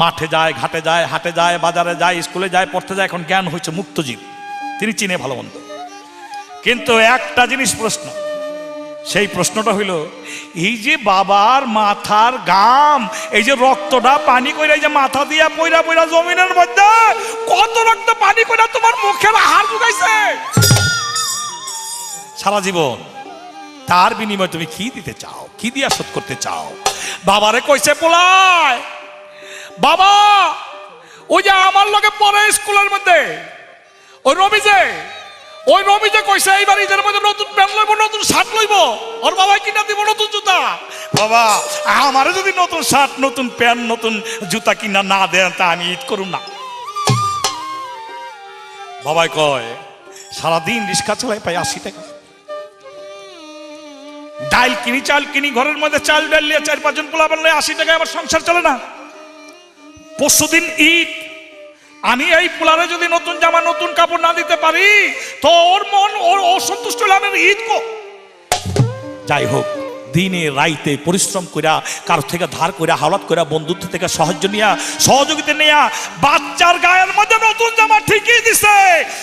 Speaker 2: মাঠে যায়, ঘাটে যায়, হাটে যায়, বাজারে যায়, স্কুলে যায়, পড়তে যায়, এখন জ্ঞান হয়েছে, মুক্তজীব, তিনি চিনে ভালো মন্দ। কিন্তু একটা জিনিস প্রশ্ন, সেই প্রশ্নটা হইল এই যে বাবার মাথার গাম, এই যে রক্তটা পানি কইরা, এই যে মাথা দিয়া পয়রা পয়রা জমিনের মধ্যে কত রক্ত পানি কইরা তোমার মুখের আহার ঢুকাইছে, সারা জীবন, তার বিনিময়ে তুমি কি দিতে চাও, কি দিয়া শোধ করতে চাও? বাবারে কইছে পোলায়, বাবা ওই যে আমার লগে পড়ে স্কুলের মধ্যে ওই রবি যে কইছে এইবার ঈদের মধ্যে নতুন প্যান্ট লইব, নতুন শার্ট লইব, ওর বাবাই কিনা দিব নতুন জুতা। বাবা আমারে যদি নতুন শার্ট, নতুন প্যান্ট, নতুন জুতা কিনা না দেন তা আমি ঈদ করুম না। বাবাই কয় সারাদিন রিক্সা চালাই পাই 80 টাকা, ডাল কিনি, চাল কিনি, ঘরের মধ্যে চাল ডাল নিয়ে 4-5 জন পোলা বানলে 80 টাকায় আমার সংসার চলে না। পরশুদিন ঈদ, আমি এই পোলারে যদি নতুন জামা, নতুন কাপড় না দিতে পারি তো ওর মন ওর অসন্তুষ্ট হলে আমি ঈদ কো। যাই হোক, দিনে রাইতে পরিশ্রম কইরা, কারো থেকে ধার কইরা, হাওলাত কইরা, বন্ধুত্ব থেকে সাহায্য নিয়া, সহযোগিতা নিয়া বাচ্চার গায়ের মধ্যে নতুন জামা ঠিকই দিছে,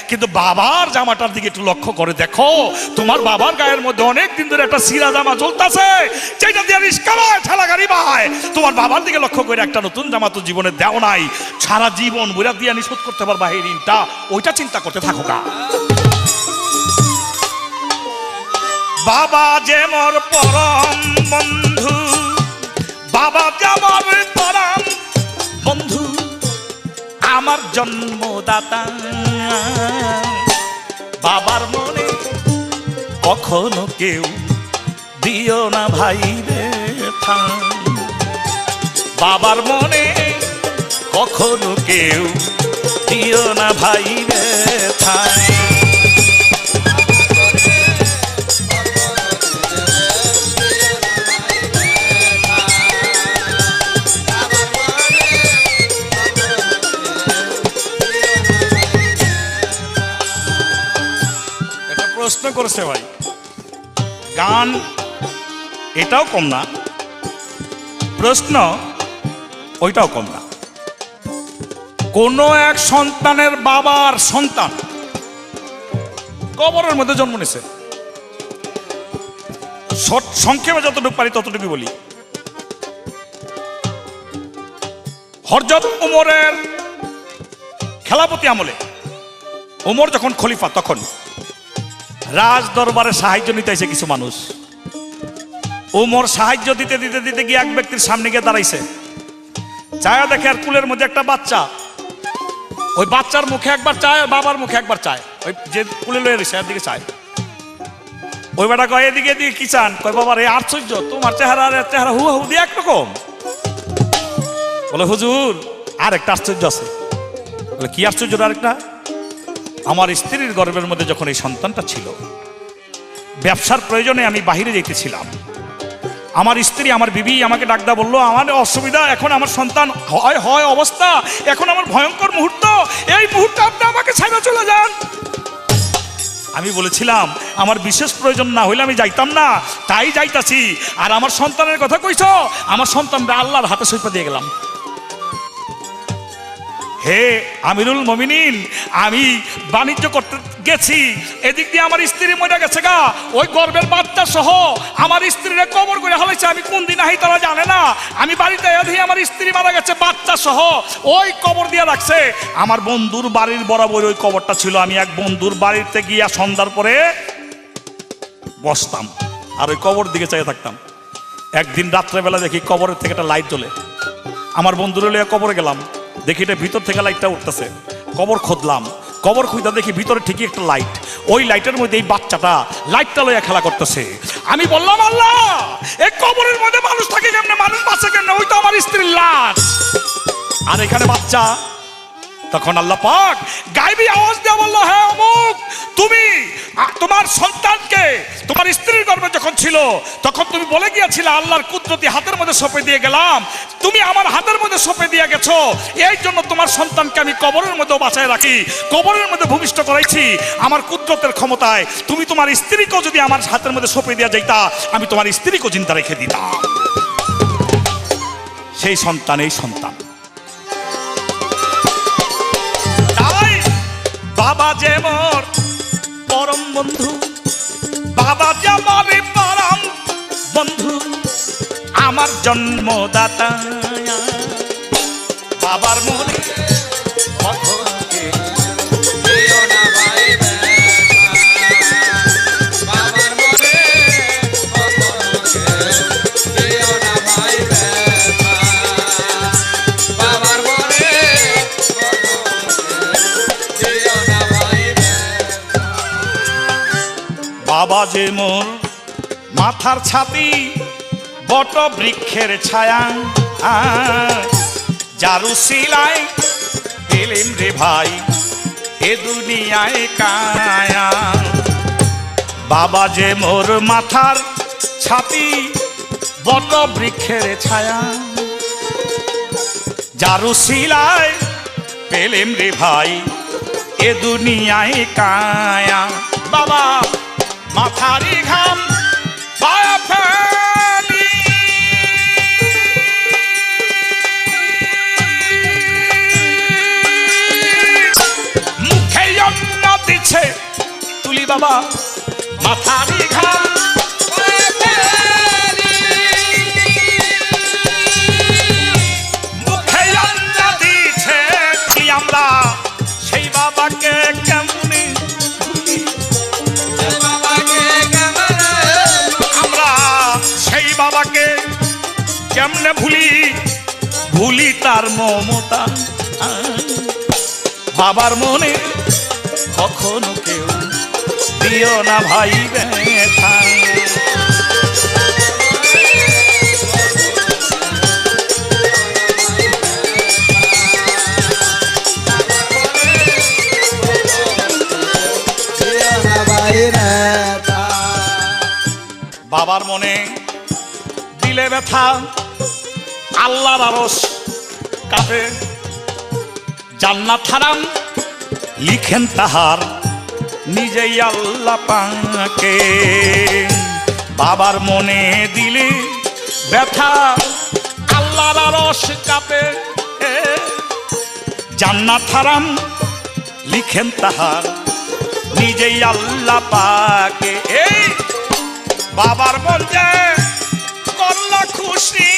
Speaker 2: কিন্তু বাবার জামাটার দিকে একটু লক্ষ্য করে দেখো, তোমার বাবার গায়ের মধ্যে অনেক দিন ধরে একটা সিরা জামা ঝুলতাছে, যেটা দিয়ে রিস্কা ভাই, ঠেলা গাড়ি ভাই, তোমার বাবার দিকে লক্ষ্য করে একটা নতুন জামা তো জীবনে দেও নাই, সারা জীবন বুড়া দিয়ে নিশোধ করতে পারবা এই ঋণটা, ওইটা চিন্তা করতে থাকো গা। বাবা যে মোর পরম বন্ধু, বাবা যে মোর পরম বন্ধু, আমার জন্মদাতা, বাবার মনে কখনো কেউ দিও না ভাই রে থাম, বাবার মনে কখনো কেউ দিও না ভাই রে থাম। প্রশ্ন করেছে ভাই, গান এটাও কম না, প্রশ্ন ওইটাও কম না। কোন এক সন্তানের বাবার সন্তান কবরের মধ্যে জন্ম নিছে, সংক্ষেপে যতটুকু পারি ততটুকু বলি। হযরত উমরের খেলাপতি আমলে, উমর যখন খলিফা তখন রাজ দরবারে সাহায্য নিতে এসে কিছু মানুষ, উমর সাহায্য দিতে দিতে দিতে গিয়ে এক ব্যক্তির সামনে গিয়ে দাঁড়াইছে, চায়া দেখে আর কুলের মধ্যে একটা বাচ্চা, ওই বাচ্চার মুখে একবার চায়, বাবার মুখে একবার চায়, ওই যে কুলে লয়ে রয়েছে এর দিকে চায়। ওই বেটা কয় এদিকে এদিকে কি চান? কয় বাবার এই আশ্চর্য, তোমার চেহারা আর এর চেহারা হুবহু দিয়ে একরকম। বলে হুজুর আর একটা আশ্চর্য আছে। বলে কি আশ্চর্য? আরেকটা, আমার স্ত্রীর গর্ভের মধ্যে যখন এই সন্তানটা ছিল, ব্যবসার প্রয়োজনে আমি বাহিরে যেতেছিলাম, আমার স্ত্রী, আমার বিবি আমাকে ডাকদা বললো আমার অসুবিধা, এখন আমার সন্তান হয় অবস্থা, এখন আমার ভয়ঙ্কর মুহূর্ত, এই মুহূর্তে আপনি আমাকে ছেড়ে চলে যান। আমি বলেছিলাম আমার বিশেষ প্রয়োজন না হইলে আমি যাইতাম না, তাই যাইতাছি। আর আমার সন্তানের কথা কইছো, আমার সন্তানটা আল্লাহর হাতে সইপা দিয়ে গেলাম। হে আমিরুল মুমিনিন, আমি বাণিজ্য করতে গেছি, এদিক দিয়ে আমার স্ত্রী মরে গেছে গা, ওই গর্ভের বাচ্চা সহ আমার স্ত্রীর কবর করে হলাইছে, আমি কোন দিন আহি তারা জানে না। আমি বাড়িতে এদিকে আমার স্ত্রী মারা গেছে, বাচ্চা সহ ওই কবর দিয়ে রাখছে। আমার বন্ধুর বাড়ির বরাবর ওই কবরটা ছিল। আমি এক বন্ধুর বাড়িতে গিয়া সন্ধ্যার পরে বসতাম আর ওই কবর দিকে চাইয়ে থাকতাম। একদিন রাত্রেবেলা দেখি কবরের থেকে একটা লাইট জ্বলে, আমার বন্ধুরে লইয়া কবরে গেলাম, দেখি এটা ভিতর থেকে লাইটটা উঠতেছে। কবর খুঁজলাম, কবর খুঁজতে দেখি ভিতরে ঠিকই একটা লাইট, ওই লাইটের মধ্যে এই বাচ্চাটা লাইটটা লইয়া খেলা করতেছে। আমি বললাম আল্লাহ, এই কবরের মধ্যে মানুষ থাকে কেমনে, মানুষ বাঁচে কেমনে? ওই তো আমার স্ত্রীর লাশ, আর এখানে বাচ্চা। তখন আল্লাহ পাক গায়বী আওয়াজ দিয়ে বলল, হ্যাঁ অমুক, তুমি তোমার সন্তানকে তোমার স্ত্রীর গর্ভে যখন ছিল তখন তুমি বলে গিয়েছিলে আল্লাহর কুদরতি হাতের মধ্যে সঁপে দিয়ে গেলাম, তুমি আমার হাতের মধ্যে সঁপে দিয়ে গেছো, এই জন্য তোমার সন্তানকে আমি কবরের মধ্যে বাঁচায় রাখি, কবরের মধ্যে ভূমিষ্ঠ করাইছি আমার কুদরতের ক্ষমতায়। তুমি তোমার স্ত্রীকেও যদি আমার হাতের মধ্যে সঁপে দিয়ে যাইতা, আমি তোমার স্ত্রীকেও চিন্তা রেখে দিতাম। সেই সন্তান এই সন্তান। বাবা যে মোর পরম বন্ধু, বাবা যে মোর পরম বন্ধু, আমার জন্মদাতা, বাবার মনে কখনো বাবা যে মোর মাথার ছাতি বট বৃক্ষের ছায়া জারু সিলাই পেলেম রে ভাই এ দুনিয়ায় কায়া বাবা যে মোর মাথার ছাতি বট বৃক্ষের ছায়া জারু সিলাই পেলেম রে ভাই এ দুনিয়ায় কায়া বাবা মাথারি ঘাম পায়া ফেলি মুখে অন্ন দিচ্ছে তুলি বাবা মাথারি ঘাম মুখে অন্ন দিচ্ছে তুলি আমরা সেই বাবাকে কেমনি আমরা সেই বাবাকে কেমনে ভুলি তার মমতা বাবার মনে কখনো কেউ দিও না ভাই ব্যথা বাবার মনে দিলে ব্যথা আল্লাহর আরশ কাঁপে জান্নাত হারাম লিখেন তাহার নিজেই আল্লাহ পাকে বাবার মনে দিলে ব্যথা আল্লাহর আরশ কাঁপে জান্নাত হারাম লিখেন তাহার নিজেই আল্লাহ পাকে এই বাবার মন যে করল খুশি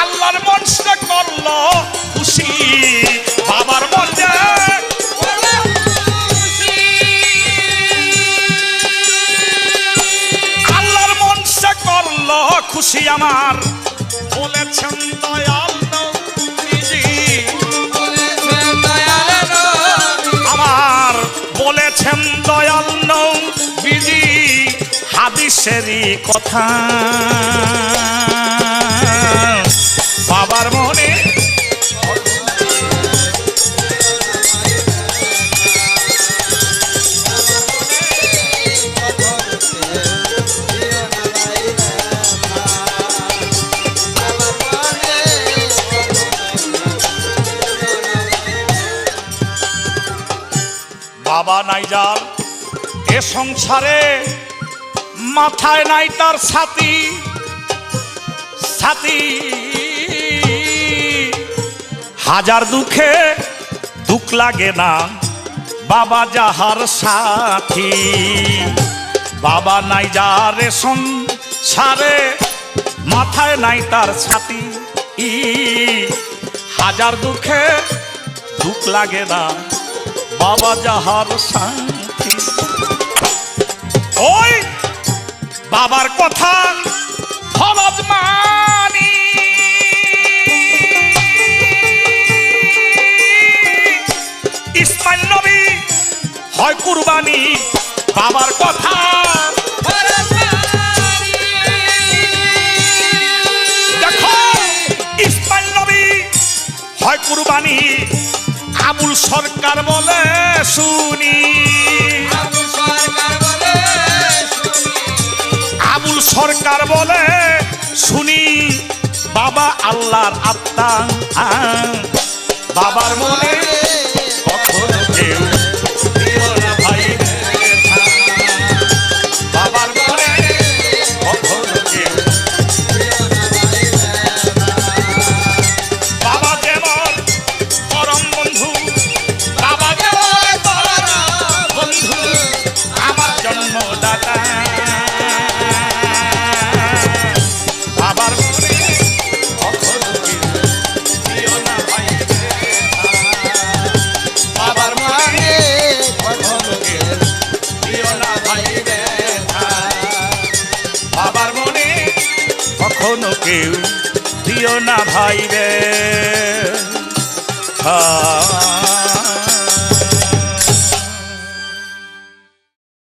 Speaker 2: আল্লাহর মন সে করল খুশি বাবার মন যে আল্লাহর মন সে করল খুশি আমার বলেছেন দয়াল বলেছেন দয়াল নবীজি হাদিসেরই কথা বাবার মনে বাবা নাই যার এ সংসারে মাথায় নাই তার ছাতি ছাতি হাজার দুঃখে দুঃখ লাগে না বাবা যাহার সাথী বাবা নাই যার এ সংসারে মাথায় নাই তার ছাতি হাজার দুঃখে দুঃখ লাগে না বাবা যাহার শান্তি ওই বাবার কথা ফরজ মানি ইসমাইল নবী হয় কুরবানি বাবার কথা দেখো ইসমাইল নবী হয় কুরবানি আবুল সরকার বলে শুনি আবুল সরকার বলে শুনি বাবা আল্লাহর আত্মা বাবার মনে কখনো কেউ দিও না ভাই বাবার মনে কখনো কেউ বাবা যেমন পরম বন্ধু বাবা যেমন পরম বন্ধু আমার জন্মদাতা বাবার মনে কখনো কেউ দিও না ভাই বাবার মনে কখনো কেউ দিও না ভাই বাবার মনে কখনো কেউ দিও না ভাই রে